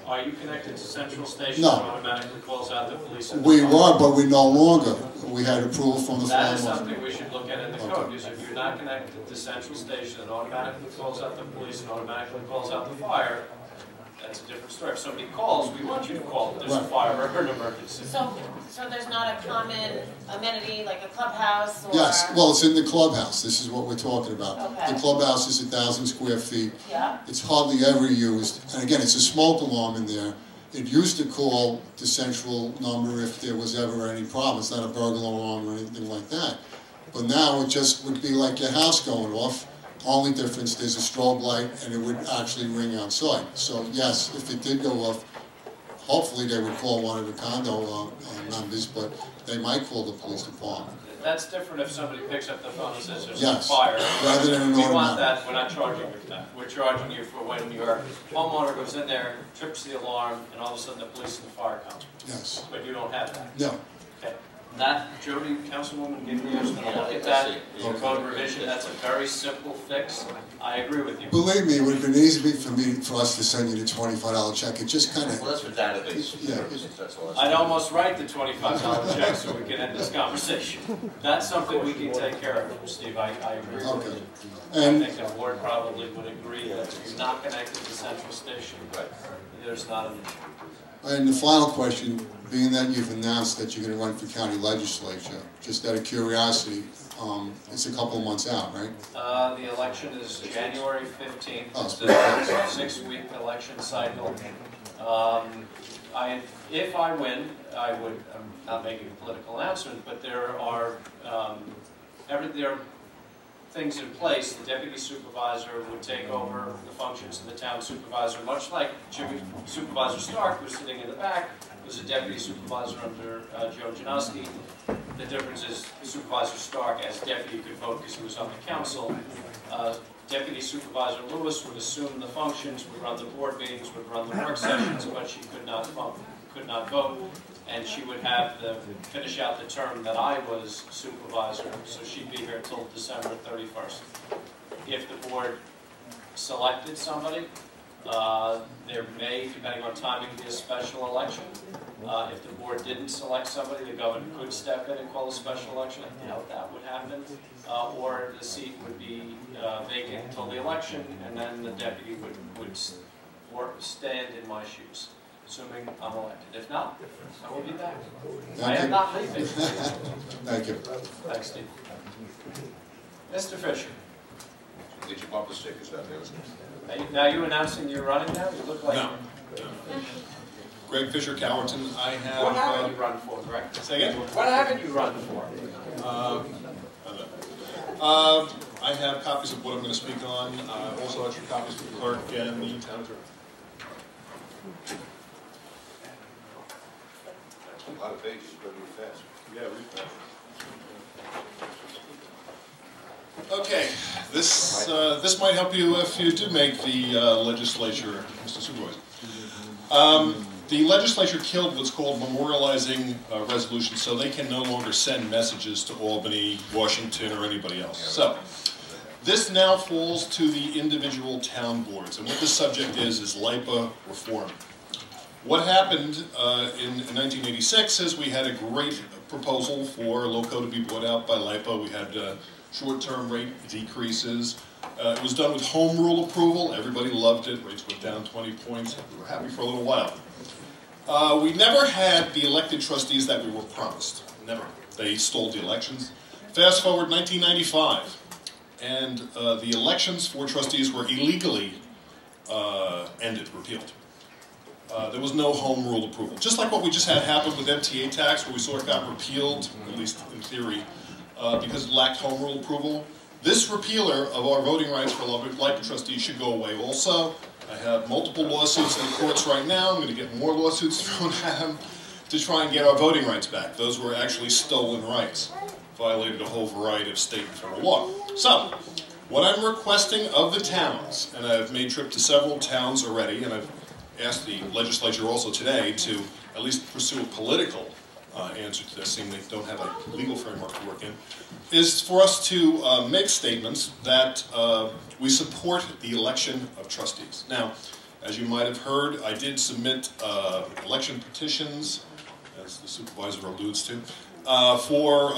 are you connected to central station No. that automatically calls out the police? We were, but we no longer. We had approval from the fire That is marshal. something we should look at in the code, because if you're not connected to central station that automatically calls out the police and automatically calls out the fire, that's a different story. If somebody calls, we want you to call if there's a fire or an emergency. So there's not a common amenity like a clubhouse or? Yes, well, it's in the clubhouse. This is what we're talking about. Okay. The clubhouse is 1,000 square feet. Yeah. It's hardly ever used. And again, it's a smoke alarm in there. It used to call the central number if there was ever any problem. It's not a burglar alarm or anything like that. But now it just would be like your house going off. Only difference, there's a strobe light and it would actually ring outside. So yes, if it did go off, hopefully they would call one of the condo members, but they might call the police department. That's different if somebody picks up the phone and says there's Yes. a fire. Rather than an We want automatic. that, we're not charging you for that. We're charging you for when your homeowner goes in there, trips the alarm, and all of a sudden the police and the fire come. Yes. But you don't have that. No. Okay. That, Jody, Councilwoman Giglio is going to look at that for code revision. That's a very simple fix. I agree with you. Believe me, it would have been easy for us to send you the $25 check. It just kind of... Well, that's for database. Yeah. That's all. I'd almost write the $25 check so we can end this conversation. That's something we can take care of, Steve. I agree with Okay. you. And I think the board probably would agree that if you're not connected to Central Station, there's not an issue. And the final question, being that you've announced that you're going to run for county legislature, just out of curiosity, it's a couple of months out, right? The election is January 15th. Oh, It's a 6-week election cycle. If I win, I'm not making a political announcement, but there are things in place. The deputy supervisor would take over the functions of the town supervisor, much like Supervisor Stark, who's sitting in the back, was a deputy supervisor under Joe Janoski. The difference is Supervisor Stark, as deputy, could vote because he was on the council. Deputy Supervisor Lewis would assume the functions, would run the board meetings, would run the work sessions, but she could not vote, and she would have finish out the term that I was supervisor, so she'd be here till December 31st. If the board selected somebody, there may, depending on timing, be a special election. If the board didn't select somebody, the governor could step in and call a special election. I doubt that would happen. Or the seat would be vacant until the election, and then the deputy would stand in my shoes, assuming I'm elected. If not, I will be back. I am not leaving. Thank you. Thanks, Steve. Mr. Fisher. Did you bump the stickers out there? Now you announcing you're running now? You look like... No. Greg Fisher, Cowerton. I have... What haven't you run for, Greg? Say again? What haven't you run for? I have copies of what I'm going to speak on. Also extra copies for the clerk and the town attorney. A lot of pages, but real fast. Yeah, read fast. Okay, this might help you if you do make the legislature, Mr. Supervisor. The legislature killed what's called memorializing resolutions, so they can no longer send messages to Albany, Washington, or anybody else. So, this now falls to the individual town boards, and what the subject is LIPA reform. What happened in 1986 is we had a great proposal for LOCO to be brought out by LIPA. We had short-term rate decreases. It was done with home rule approval. Everybody loved it. Rates went down 20 points. We were happy for a little while. We never had the elected trustees that we were promised. Never. They stole the elections. Fast forward 1995, and the elections for trustees were illegally repealed. There was no home rule approval. Just like what we just had happen with MTA tax, where we saw it got repealed, at least in theory, because it lacked home rule approval. This repealer of our voting rights for LIPA trustees should go away also. I have multiple lawsuits in the courts right now. I'm going to get more lawsuits thrown at them to try and get our voting rights back. Those were actually stolen rights, violated a whole variety of state and federal law. So, what I'm requesting of the towns, and I've made trip to several towns already, and I've asked the legislature also today to at least pursue a political answer to this, seeing they don't have a legal framework to work in, is for us to make statements that we support the election of trustees. Now, as you might have heard, I did submit election petitions, as the supervisor alludes to, for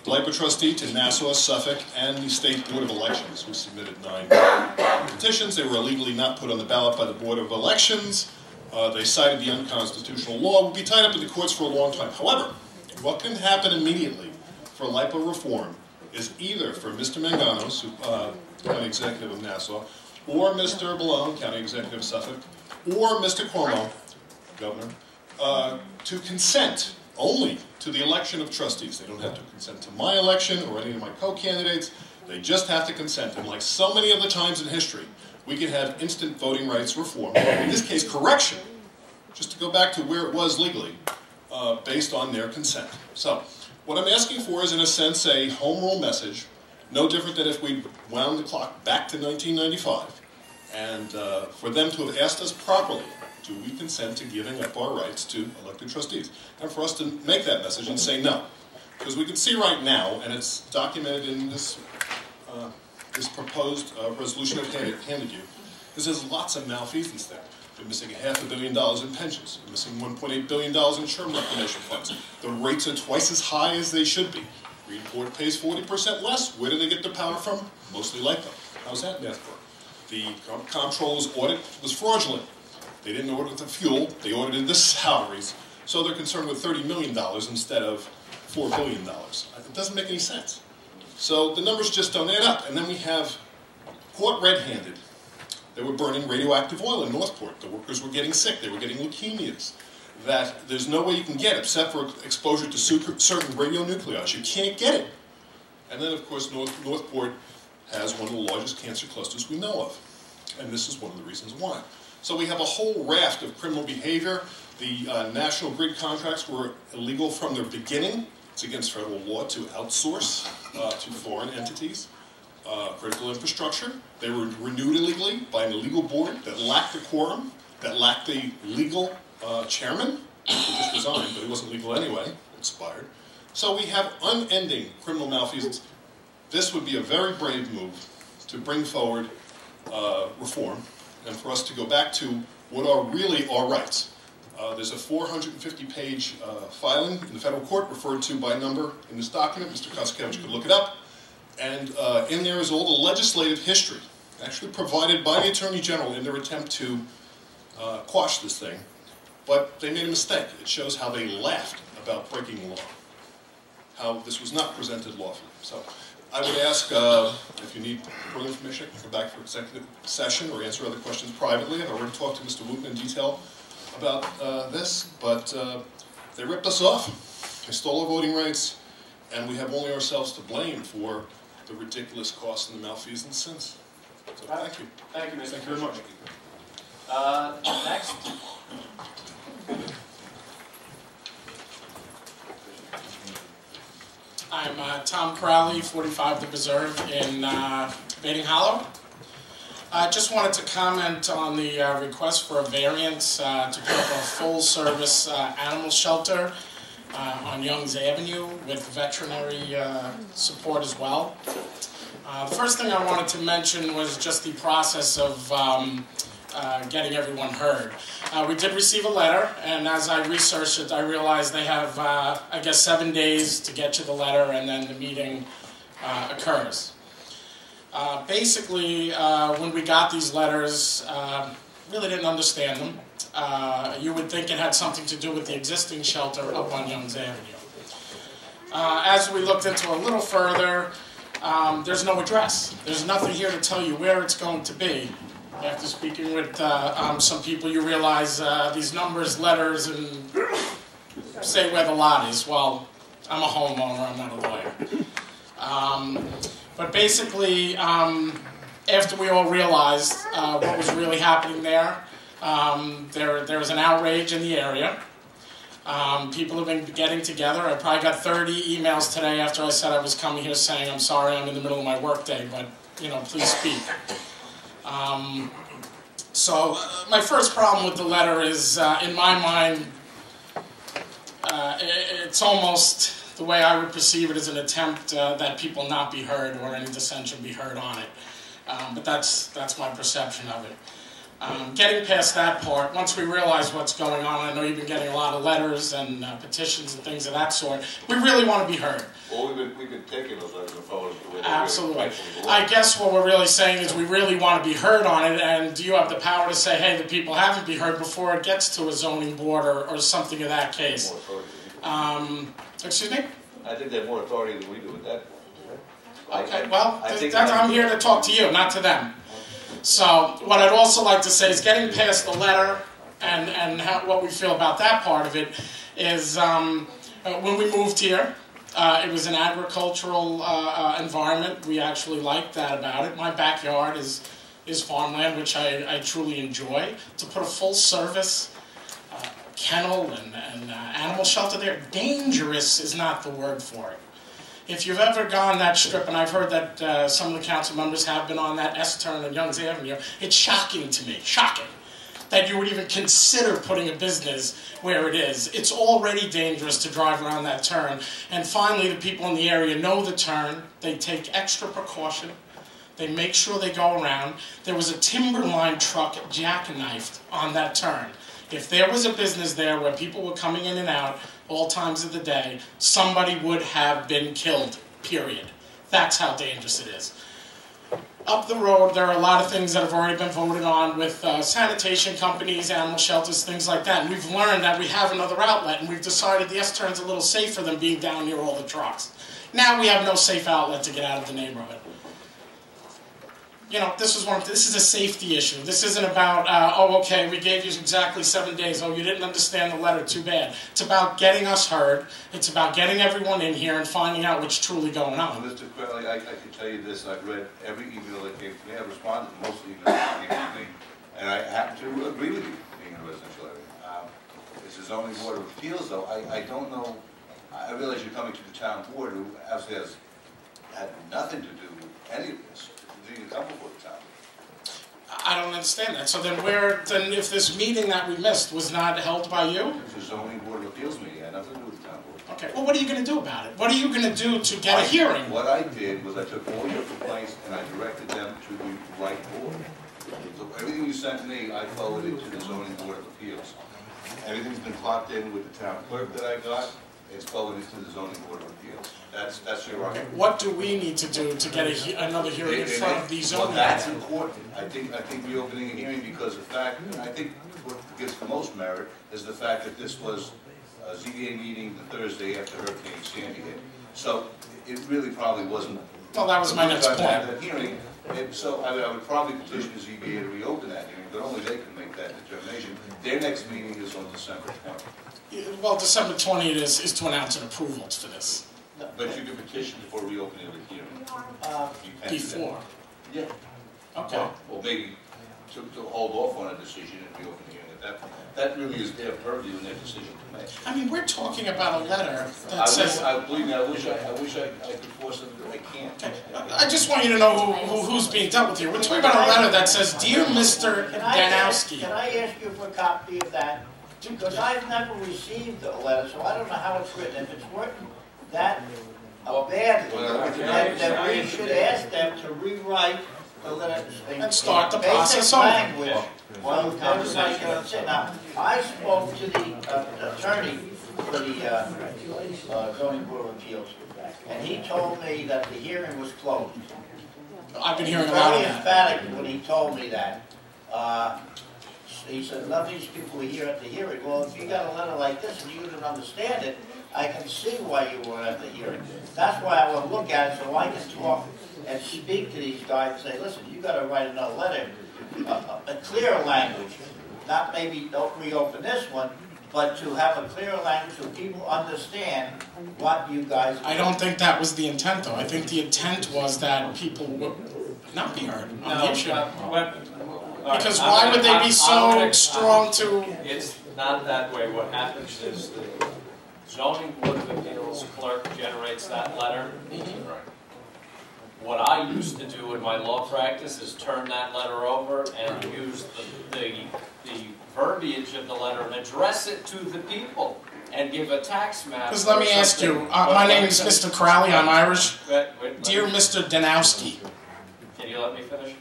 LIPA trustee to Nassau, Suffolk, and the State Board of Elections. We submitted 9 petitions. They were illegally not put on the ballot by the Board of Elections. They cited the unconstitutional law. Would be tied up in the courts for a long time. However, what can happen immediately for LIPA reform is either for Mr. Manganos, County Executive of Nassau, or Mr. Malone, County Executive of Suffolk, or Mr. Cuomo, Governor, to consent only to the election of trustees. They don't have to consent to my election or any of my co-candidates. They just have to consent. And like so many other times in history, we can have instant voting rights reform, in this case correction, just to go back to where it was legally, based on their consent. So, what I'm asking for is in a sense a home rule message, no different than if we wound the clock back to 1995, and for them to have asked us properly, do we consent to giving up our rights to elected trustees? And for us to make that message and say no. Because we can see right now, and it's documented in this, this proposed resolution I've handed you, is there's lots of malfeasance there. They're missing $500 million in pensions. They're missing $1.8 billion in term reclamation funds. The rates are twice as high as they should be. Greenport pays 40% less. Where do they get the power from? Mostly LICO. How's that math work? The comptroller's audit was fraudulent. They didn't audit the fuel. They audited the salaries. So they're concerned with $30 million instead of $4 billion. It doesn't make any sense. So the numbers just don't add up. And then we have caught red-handed. They were burning radioactive oil in Northport. The workers were getting sick. They were getting leukemias. That there's no way you can get except for exposure to certain radionuclides. You can't get it. And then, of course, Northport has one of the largest cancer clusters we know of. And this is one of the reasons why. So we have a whole raft of criminal behavior. The National Grid contracts were illegal from their beginning. It's against federal law to outsource to foreign entities critical infrastructure. They were renewed illegally by an illegal board that lacked the quorum, that lacked the legal chairman, who just resigned, but he wasn't legal anyway, expired. So we have unending criminal malfeasance. This would be a very brave move to bring forward reform and for us to go back to what are really our rights. There's a 450-page filing in the federal court referred to by number in this document. Mr. Koskevich could look it up. And in there is all the legislative history, actually provided by the Attorney General in their attempt to quash this thing. But they made a mistake. It shows how they laughed about breaking the law, how this was not presented lawfully. So I would ask if you need further information, I can come back for executive session or answer other questions privately. I've already talked to Mr. Wooten in detail about this, but they ripped us off. They stole our voting rights, and we have only ourselves to blame for the ridiculous costs and the malfeasance since. So thank you. Thank you, Mr. Thank you very much. Next. I'm Tom Crowley, 45 The Preserve in Bating Hollow. I just wanted to comment on the request for a variance to put up a full-service animal shelter on Youngs Avenue with veterinary support as well. The first thing I wanted to mention was just the process of getting everyone heard. We did receive a letter, and as I researched it, I realized they have, I guess, 7 days to get to the letter, and then the meeting occurs. Basically, when we got these letters, really didn't understand them. You would think it had something to do with the existing shelter up on Youngs Avenue. As we looked into a little further, there's no address. There's nothing here to tell you where it's going to be. After speaking with some people, you realize these numbers, letters, and say where the lot is. Well, I'm a homeowner, I'm not a lawyer. But basically, after we all realized what was really happening there, there was an outrage in the area. People have been getting together. I probably got 30 emails today after I said I was coming here saying, I'm sorry, I'm in the middle of my workday, but, you know, please speak. So my first problem with the letter is, in my mind, it's almost the way I would perceive it as an attempt that people not be heard or any dissension be heard on it. But that's my perception of it. Getting past that part, once we realize what's going on, I know you've been getting a lot of letters and petitions and things of that sort, we really want to be heard. Well, we could take those letters and forward to where Absolutely. I guess what we're really saying is we really want to be heard on it, and do you have the power to say, hey, the people haven't been heard before it gets to a zoning board or something of that case? Excuse me? I think they have more authority than we do with that. Okay, well, I'm here to talk to you, not to them. So what I'd also like to say is getting past the letter and what we feel about that part of it is when we moved here, it was an agricultural environment. We actually liked that about it. My backyard is farmland, which I truly enjoy. To put a full-service kennel and animal shelter there, dangerous is not the word for it. If you've ever gone that strip, and I've heard that some of the council members have been on that S-turn on Youngs Avenue, it's shocking to me, shocking. that you would even consider putting a business where it is. It's already dangerous to drive around that turn. And finally, the people in the area know the turn. They take extra precaution. They make sure they go around. There was a timberline truck jackknifed on that turn. If there was a business there where people were coming in and out all times of the day, somebody would have been killed, period. That's how dangerous it is. Up the road, there are a lot of things that have already been voted on with sanitation companies, animal shelters, things like that. And we've learned that we have another outlet, and we've decided the S-turn's a little safer than being down near all the trucks. Now we have no safe outlet to get out of the neighborhood. You know, this is a safety issue. This isn't about, oh, okay, we gave you exactly 7 days. Oh, you didn't understand the letter, too bad. It's about getting us heard. It's about getting everyone in here and finding out what's truly going on. Mr. Crowley, I can tell you this. I've read every email that came to me. I've responded to most emails that came to me. And I happen to agree with you, being in a residential area. This is zoning board of appeals, though. I don't know. I realize you're coming to the town board, who actually has had nothing to do with any of this. I don't understand that. So then if this meeting that we missed was not held by you? It's a zoning board of appeals meeting. It had nothing to do with the town board. Okay, well, what are you going to do about it? What are you going to do to get a hearing? What I did was I took all your complaints and I directed them to the right board. So everything you sent me, I forwarded to the zoning board of appeals. Everything's been clocked in with the town clerk that I got. It's forwarded to the zoning board of appeals. That's your argument. What do we need to do to get another hearing in front of these zoning? Well, that's important. I think reopening a hearing because the fact, and I think what gives the most merit is the fact that this was a ZBA meeting the Thursday after Hurricane Sandy hit. So it really probably wasn't. Well, that was my next point. That hearing. So I would probably petition the ZBA to reopen that hearing, but only they can make that determination. Their next meeting is on December 20th. Well, December 20th is to announce an approval for this. But you can petition for reopening of the hearing. Before? Yeah. Okay. Or maybe to hold off on a decision and reopen the hearing. That really is their purview and their decision to make. I mean, we're talking about a letter that says... Believe me, I wish I could force them, but I can't. Okay. I just want you to know who's being dealt with here. We're talking about a letter that says, Dear Mr. Danowski. Can I ask you for a copy of that? Because I've never received a letter, so I don't know how it's written. If it's written that badly, then we should ask them to rewrite the letter. And start the process over. Language. Well, everybody can understand. Now, I spoke to the attorney for the zoning board of appeals, and he told me that the hearing was closed. I've been hearing a lot of that. Very emphatic when he told me that. He said, none of these people were here at the hearing. Well, if you got a letter like this and you didn't understand it, I can see why you weren't at the hearing. That's why I want to look at it so I can talk and speak to these guys and say, listen, you got to write another letter, a clear language, not maybe don't reopen this one, but to have a clear language so people understand what you guys do. I don't think that was the intent, though. I think the intent was that people would not be heard on the issue. Because why would they be so strong to... It's not that way. What happens is the zoning board of appeals clerk generates that letter. What I used to do in my law practice is turn that letter over and use the verbiage of the letter and address it to the people and give a tax map. Because let me ask you, my name is Mr. Crowley, I'm Irish. Dear Mr. Danowski. Can you let me finish?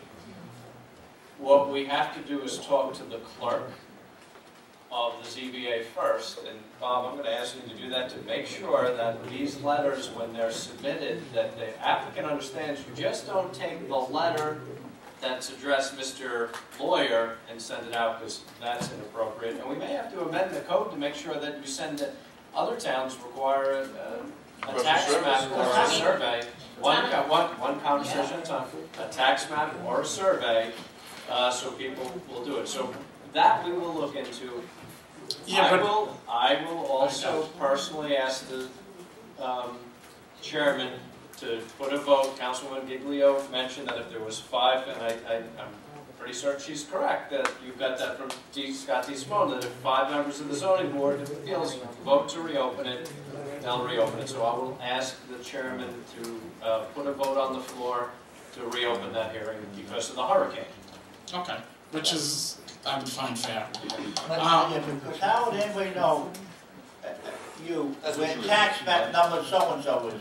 What we have to do is talk to the clerk of the ZBA first, and Bob, I'm going to ask you to do that to make sure that these letters, when they're submitted, that the applicant understands you just don't take the letter that's addressed Mr. Lawyer and send it out because that's inappropriate. And we may have to amend the code to make sure that you send it. Other towns require a tax map or a survey. One conversation at a time. A tax map or a survey. So people will do it. So that we will look into. Yeah, I will also personally ask the chairman to put a vote. Councilwoman Giglio mentioned that if there was 5, and I'm pretty certain she's correct, that you got that from Scott D. Simone, that if 5 members of the zoning board of appeals vote to reopen it, they'll reopen it. So I will ask the chairman to put a vote on the floor to reopen that hearing because of the hurricane. Okay, which is I would find fair. Because how would anybody know, where tax map number so-and-so is?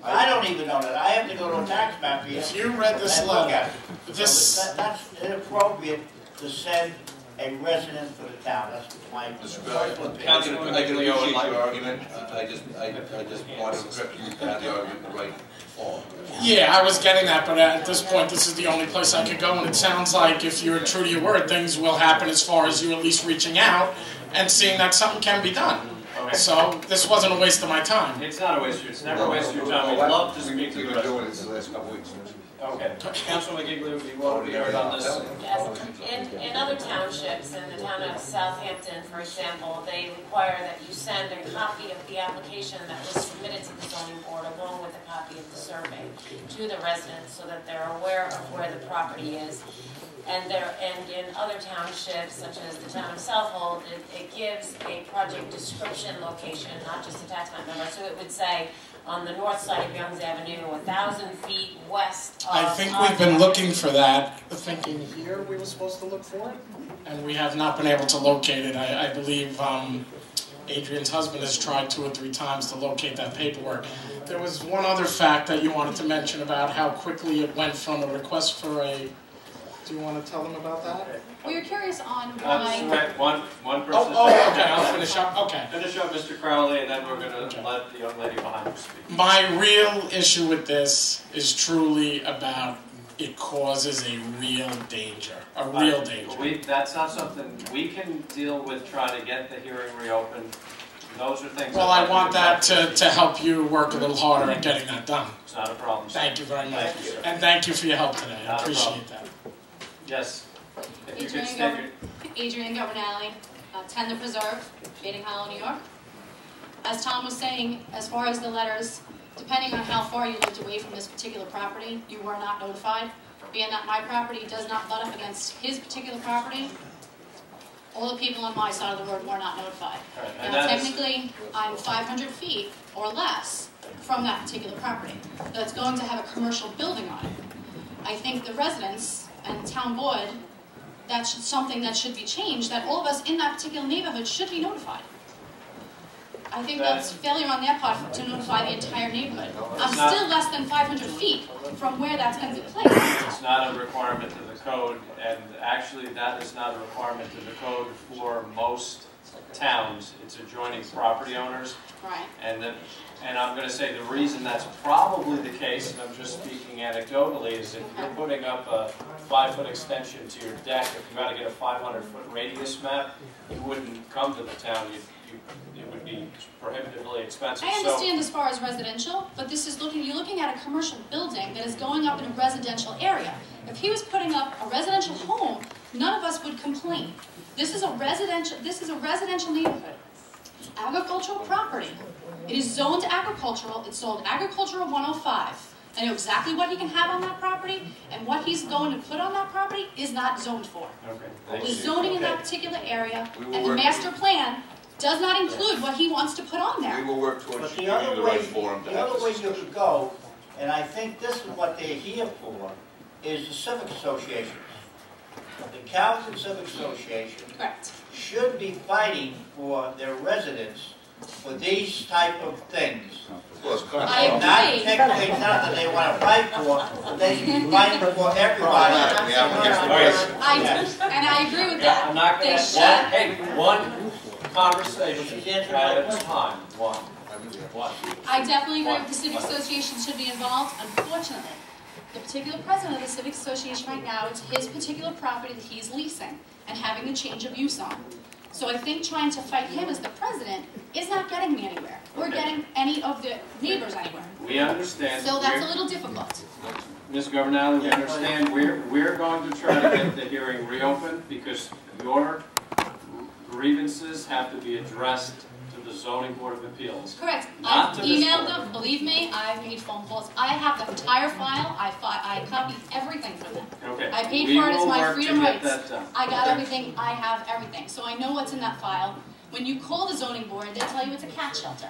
I don't even know that. I have to go to a tax map here. If you read this and look letter, at it. So that's inappropriate to send a resident for the town. That's my personal opinion. I can appreciate your argument. I just wanted to have the argument in the right form. yeah, I was getting that, but at this point, this is the only place I could go, and it sounds like if you're true to your word, things will happen as far as you at least reaching out and seeing that something can be done. Okay. So this wasn't a waste of my time. It's not a waste of your, it's never a waste of your time. We'd love to speak to the We've been rest. doing this the last couple of weeks. Okay. Councilman Giglio, do you want to be heard on this? Yes, in other townships, in the town of Southampton, for example, they require that you send a copy of the application that was submitted to the zoning board along with a copy of the survey to the residents so that they're aware of where the property is. And in other townships, such as the town of Southold, it gives a project description location, not just a tax map number. So it would say, on the north side of Youngs Avenue, 1,000 feet west of... I think we've been looking for that, thinking here we were supposed to look for it, and we have not been able to locate it. I believe Adrian's husband has tried 2 or 3 times to locate that paperwork. There was one other fact that you wanted to mention about how quickly it went from a request for a... Do you want to tell them about that? We were curious on why... Right, one person. Oh, okay, I'll finish up, okay. Finish up, Mr. Crowley, and then we're going to let the young lady behind you speak. My real issue with this is truly about it causes a real danger, a real danger. That's not something we can deal with, trying to get the hearing reopened. Those are things... Well, I want that to help you work a little harder at getting that done. It's not a problem. Thank you very much. Thank you. And thank you for your help today. I appreciate that. Yes. If you could state your... Adrian Governale, 10 The Preserve, Bating Hollow, New York. As Tom was saying, as far as the letters, depending on how far you lived away from this particular property, you were not notified. Being that my property does not butt up against his particular property, all the people on my side of the road were not notified. Right, now, technically, I'm 500 feet or less from that particular property that's going to have a commercial building on it. I think the residents and town board, that's something that should be changed, that all of us in that particular neighborhood should be notified. I think that's failure on their part to notify the entire neighborhood. I'm still less than 500 feet from where that's going to be placed. It's not a requirement to the code, and actually that is not a requirement to the code for most towns. It's adjoining property owners. Right. And I'm going to say the reason that's probably the case, and I'm just speaking anecdotally, is if you're putting up a 5-foot extension to your deck, if you got to get a 500-foot radius map, you wouldn't come to the town. It would be prohibitively expensive. I understand as far as residential, but this is you're looking at a commercial building that is going up in a residential area. If he was putting up a residential home, none of us would complain. This is a residential neighborhood. Agricultural property. It is zoned agricultural. It's sold agricultural 105. I know exactly what he can have on that property, and what he's going to put on that property is not zoned for. Okay. The zoning in that particular area and the master plan does not include what he wants to put on there. We will work towards But giving you the right forum to the have other way this you discussion. could go, and I think this is what they're here for, is the civic associations. The Calverton Civic Association should be fighting for their residents for these type of things. I agree. Not take things out that they want to fight for, but they should be fighting for everybody. And I agree with that. I'm not going They to... should. Hey, one conversation at a time. One. I definitely agree with the Civic Association should be involved. Unfortunately, the particular president of the Civic Association right now, it's his particular property that he's leasing and having a change of use on. So I think trying to fight him as the president is not getting me anywhere, or getting any of the neighbors anywhere. We understand. So that's a little difficult. Ms. Governale, we understand. We're going to try to get the hearing reopened because your grievances have to be addressed to the Zoning Board of Appeals. Correct. Not I've to this emailed board. them. Believe me, I've made phone calls. I have the entire file. I copied everything from them. Okay. I paid We for it as will my work to freedom get rights. that done. I got everything. I have everything. So I know what's in that file. When you call the zoning board, they tell you it's a cat shelter.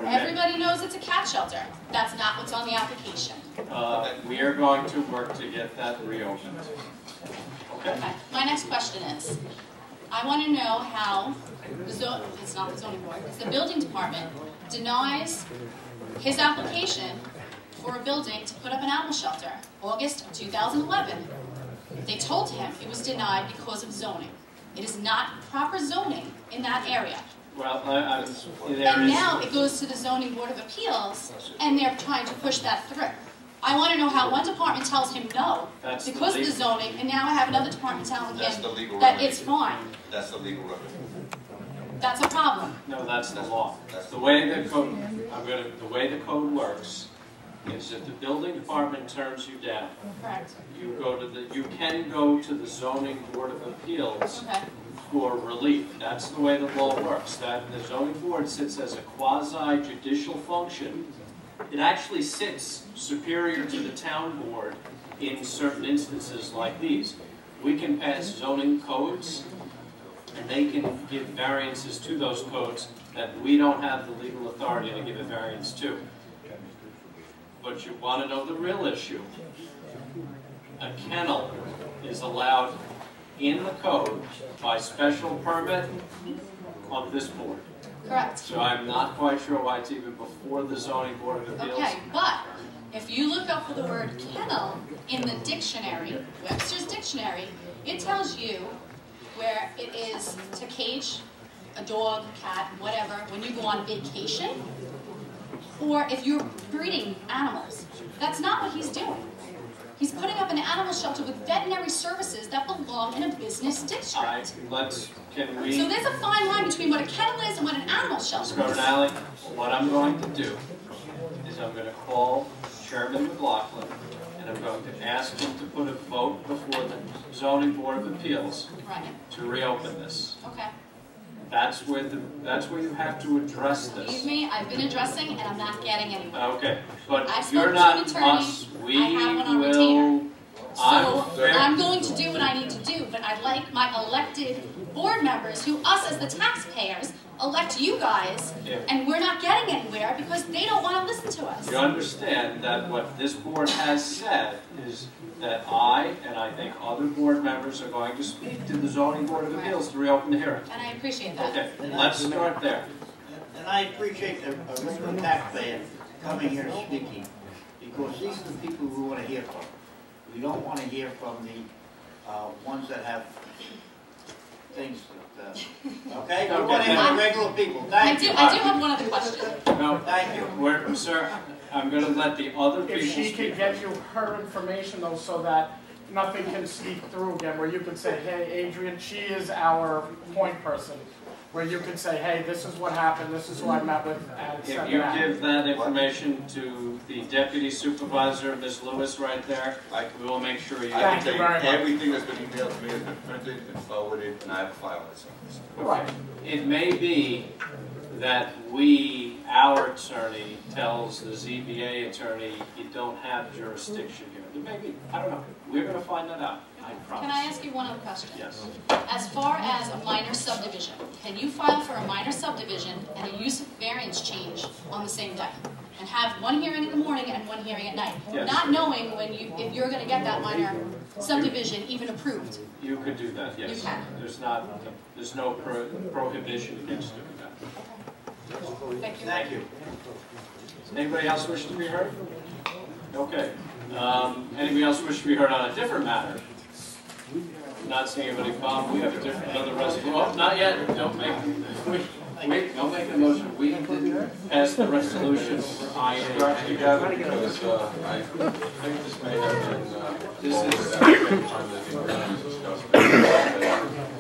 Everybody knows it's a cat shelter. That's not what's on the application. We are going to work to get that reopened. Okay. My next question is, I want to know how, it's not the zoning board, it's the building department denies his application for a building to put up an animal shelter, August of 2011. They told him it was denied because of zoning. It is not proper zoning in that area. Well, And now it goes to the zoning board of appeals, and they're trying to push that through. I want to know how one department tells him no because of the zoning, and now I have another department telling him that it's fine. That's the legal remedy. That's a problem. No, that's the law. The way the code, the way the code works is if the building department turns you down, Correct. you can go to the zoning board of appeals for relief. That's the way the law works. That the zoning board sits as a quasi-judicial function. It actually sits superior to the town board in certain instances like these. We can pass zoning codes, and they can give variances to those codes that we don't have the legal authority to give a variance to. But you want to know the real issue. A kennel is allowed in the code by special permit of this board. Correct. So I'm not quite sure why it's even before the zoning board of appeals. Okay, but if you look up for the word kennel in the dictionary, Webster's dictionary, it tells you where it is to cage a dog, cat, whatever, when you go on vacation, or if you're breeding animals. That's not what he's doing. He's putting up an animal shelter with veterinary services that belong in a business district. So there's a fine line between what a kennel is and what an animal shelter is. Ally, what I'm going to do is I'm going to call Chairman McLaughlin, and I'm going to ask him to put a vote before the zoning board of appeals to reopen this. Okay. That's where you have to address this. Believe me, I've been addressing and I'm not getting anywhere. Okay, but I've you're spoken not to an attorney. us. We I have one on will. retainer. So I'm going to do what I need to do, but I'd like my elected board members, who us as the taxpayers elect you guys, and we're not getting anywhere because they don't want to listen to us. You understand that what this board has said is that I, and I think other board members, are going to speak to the zoning board of appeals to reopen the hearing. And I appreciate that. Okay, let's start there. And I appreciate a regular taxpayer coming here and speaking, because these are the people we want to hear from. We don't want to hear from the ones that have things that, okay? We want to hear from regular people. Thank you. I do have one other question. No, thank you. Sir, I'm going to let the other people If she speak. could get you her information though, so that nothing can seep through again, where you could say, hey, Adrian, she is our point person. Where you could say, hey, this is what happened, this is who I met with, and If send you it out. give that information to the deputy supervisor, Ms. Lewis, right there, we will make sure you I get can it. tell you, everything that's been emailed to me has been printed and forwarded, and I have a file of this. Right. It may be that our attorney tells the ZBA attorney you don't have jurisdiction here. It may be, I don't know. We're going to find that out, I promise. Can I ask you one other question? Yes. As far as a minor subdivision, can you file for a minor subdivision and a use variance change on the same day? And have one hearing in the morning and one hearing at night? Yes. Not knowing if you're going to get that minor subdivision even approved. You could do that, yes. You can. There's no prohibition against doing that. Thank you. Thank you. Anybody else wish to be heard? Okay. Anybody else wish to be heard on a different matter? Not seeing anybody, Bob, we have another resolution. Oh, not yet. Don't make a motion. We didn't pass the resolution for IA. Because I think this may have been, This is on the agreement discussed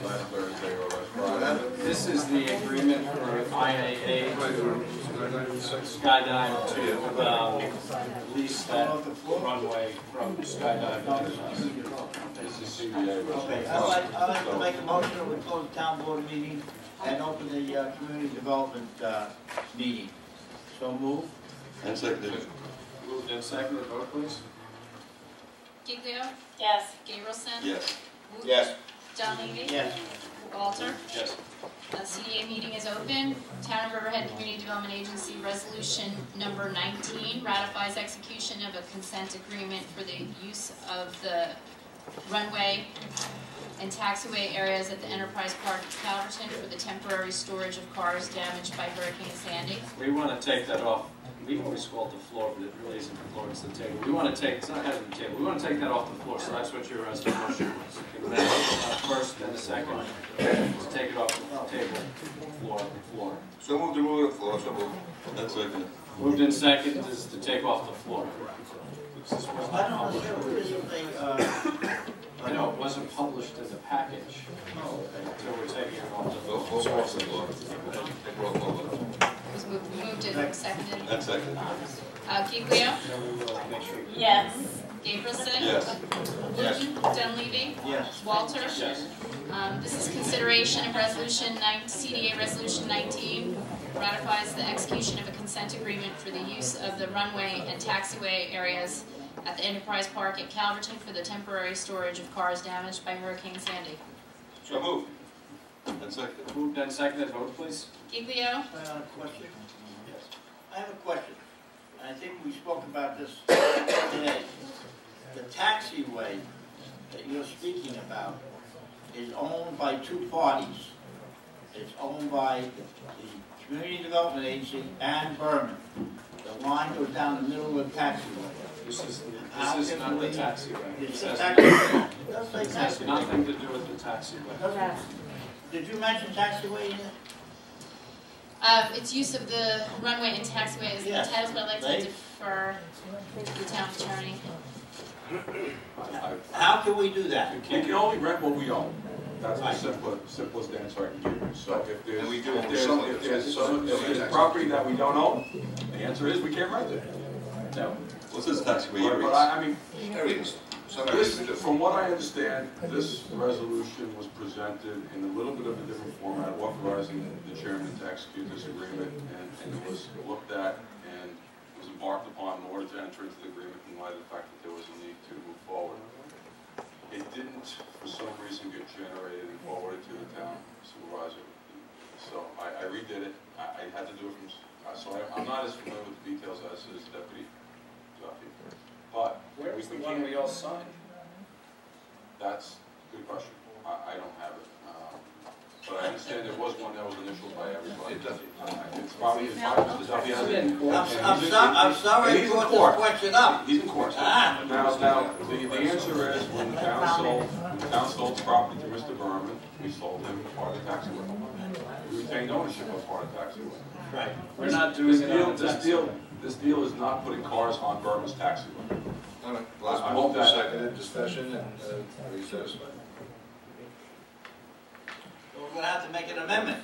last Thursday or last Friday. This is the agreement for IAA Skydive to lease that runway from Skydive. This is CBA. Okay, I'd like to make a motion that we close the town board meeting and open the community development meeting. So move. And seconded. Moved and seconded, vote please. Giglio? Yes. Gabrielson? Yes. Wooten? Yes. John Levy? Yes. Walter? Yes. The CDA meeting is open. Town of Riverhead Community Development Agency Resolution Number 19 ratifies execution of a consent agreement for the use of the runway and taxiway areas at the Enterprise Park at Calverton for the temporary storage of cars damaged by Hurricane Sandy. We want to take that off. We always call it the floor, but it really isn't the floor, it's the table. We want to take, it's not head of the table, we want to take that off the floor, so that's what your motion was. First, then the second, to take it off the table, floor. So move to remove the floor, so move. That's second. Moved in second is to take off the floor. I don't understand, what is it they, I know, it wasn't published in the package, so we're taking it off the floor. Go off the floor. Take roll call vote. It was moved and seconded. That's second. Giglio? Yes. Gabrielson? Yes. Yes. Dunleavy? yes. Walter? Yes. This is consideration of CDA Resolution 19, ratifies the execution of a consent agreement for the use of the runway and taxiway areas at the Enterprise Park at Calverton for the temporary storage of cars damaged by Hurricane Sandy. So move. That's second. Moved and seconded, vote please. Giglio? I have a question. Yes. I have a question. I think we spoke about this today. The taxiway that you're speaking about is owned by two parties. It's owned by the Community Development Agency and Berman. The line goes down the middle of the taxiway. This is not the taxiway. It's This the has taxiway. It does say this has taxiway. nothing to do with the taxiway. Did you mention taxiway in it? Its use of the runway and taxiway is the Yes. titles, but I'd like to Right. defer to the town attorney. How can we do that? We can only rent what we own. That's the simplest answer I can give you. So if there's, And we do if some- there's property that we don't own, the answer is we can't rent it. No. What's this taxiway But areas? I mean, Areas. Some this, areas we do. from what I understand, this resolution was presented in a little bit of a different format, authorizing the chairman to execute this agreement, and it was looked at and was embarked upon in order to enter into the agreement in light of the fact that there was a need to move forward. It didn't, for some reason, get generated and forwarded to the town supervisor. So I redid it. I had to do it from, so I'm not as familiar with the details as is Deputy Duffy. But Where was the one we all signed? that's a good question. I don't have it. But I understand there was one that was initialed by everybody. It's probably Mr. Duffy has it. I'm sorry He's I in brought court. this question up. He's in court. Ah. Now, the answer is when the town sold the property to Mr. Berman, we sold him part of the taxiway. We retained ownership of part of the taxiway. Right. We're not doing it on the This deal is not putting cars on Berman's taxiway. All right, last I move, hope that- seconded, discussion, and are you satisfied? We're gonna have to make an amendment.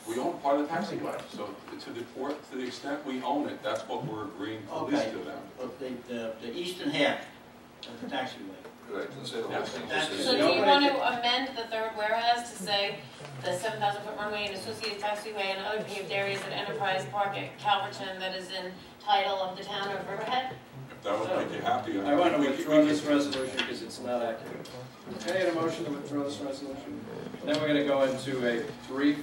We own part of the taxiway, so to the extent we own it, that's what we're agreeing to lease Okay. to them. But the eastern half of the taxiway. Right, let's say the whole thing. That's- Just So say- do you want to amend the third whereas to say the 7,000-foot runway and associated taxiway and other paved areas at Enterprise Park at Calverton that is in title of the town of Riverhead? If that would make you happy. I want to withdraw this resolution because it's not accurate. Can I get a motion to withdraw this resolution? Then we're going to go into a brief,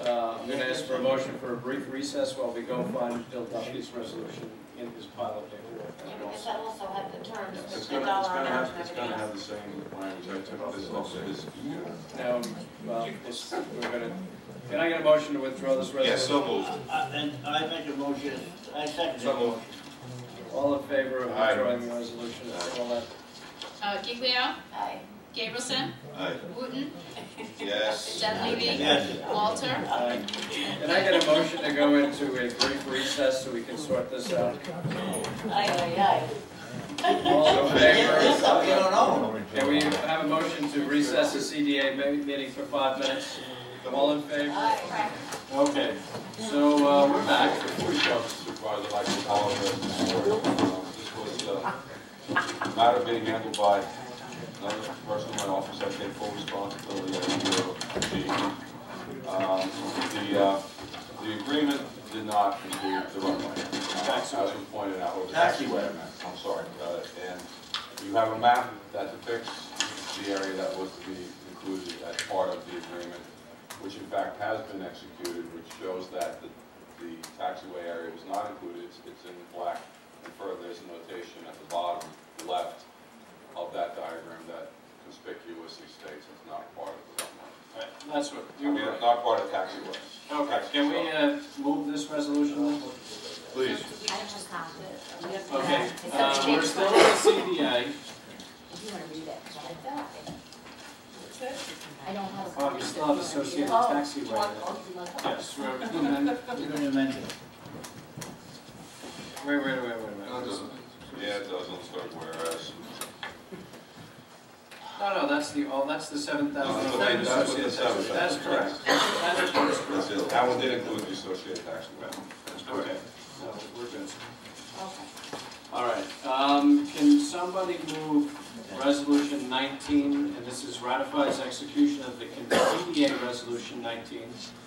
I'm going to ask for a motion for a brief recess while we go find Bill Duffy's resolution in his pile of paperwork. Yeah, because that also had the terms, It's the gonna dollar amount and it's everything gonna have else. the same language. I took this off of his. Now, well, we're going to, can I get a motion to withdraw this resolution? Yes, so moved. And I make a motion, I second So the moved. motion. All in favor of Aye. withdrawing the resolution? All that. Giglio? Aye. Gabrielson? Aye. Wooten? Yes. Dunleavy? Yes. Walter? Aye. Can I get a motion to go into a brief recess so we can sort this out? Aye. All in favor? This stuff you don't know. Can we have a motion to recess the CDA meeting for 5 minutes? All in favor? Aye. Okay, so we're back. Before we start, Mr. Supervisor, I'd like to apologize to the board. This was a matter being handled by another person in my office. I take full responsibility as the agreement did not include the runway, as was pointed out. Or the taxiway, I'm sorry. And you have a map that depicts the area that was to be included as part of the agreement, which in fact has been executed, which shows that the taxiway area was not included. It's in black, and further there's a notation at the bottom left of that diagram that conspicuously states it's not part of the runway. Right, that's what I mean, it's not part of taxiway. Okay, can we move this resolution then? Please. I just have it. Okay, we're still in the CDA. If you want to read it, I don't have a Oh, copy. we still have associated taxiway. Yes, You're going to amend it. wait a minute. Yeah, it does, let's start whereas. No, that's the 7,000. That's what the 7,000. That's correct. That's it. That one did include the associated taxiway. That's correct. Okay, no, we're good. Okay. All right, can somebody move Resolution 19, and this is ratifies execution of the CDA Resolution 19,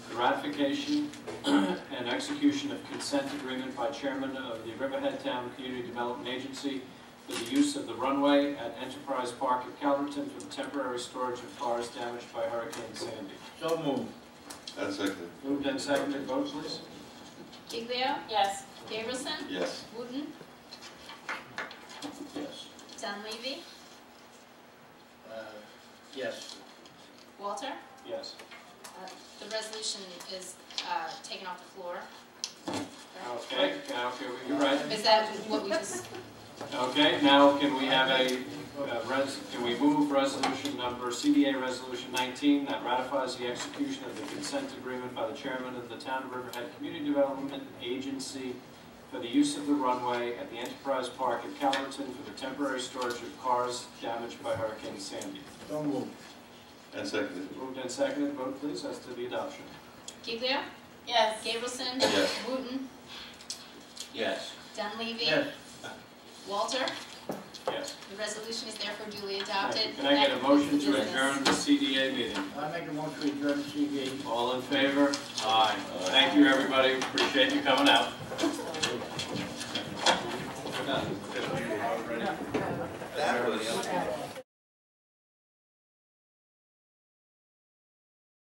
the ratification and execution of consent agreement by Chairman of the Riverhead Town Community Development Agency for the use of the runway at Enterprise Park at Calverton for the temporary storage of cars damaged by Hurricane Sandy. So moved. That's seconded. Moved and seconded, vote please. Giglio? Yes. Gabrielson? Yes. Wooten? Yes. Dunleavy? Yes. Walter? Yes. The resolution is taken off the floor. Okay, you're right. Is that what we just... Okay, now can we have can we move resolution number, CDA Resolution 19, that ratifies the execution of the consent agreement by the Chairman of the Town of Riverhead Community Development Agency for the use of the runway at the Enterprise Park at Calverton for the temporary storage of cars damaged by Hurricane Sandy. So moved. And seconded. Moved and seconded, vote please, as to the adoption. Giglio? Yes. Gabrielson? Yes. Wooten? Yes. Dunleavy? Yes. Walter? Yes. The resolution is therefore duly adopted. Can I get a motion to Business. adjourn the CDA meeting? I make a motion to adjourn the CBA. All in favor? Aye. Thank you, everybody. Appreciate you coming out. We're done.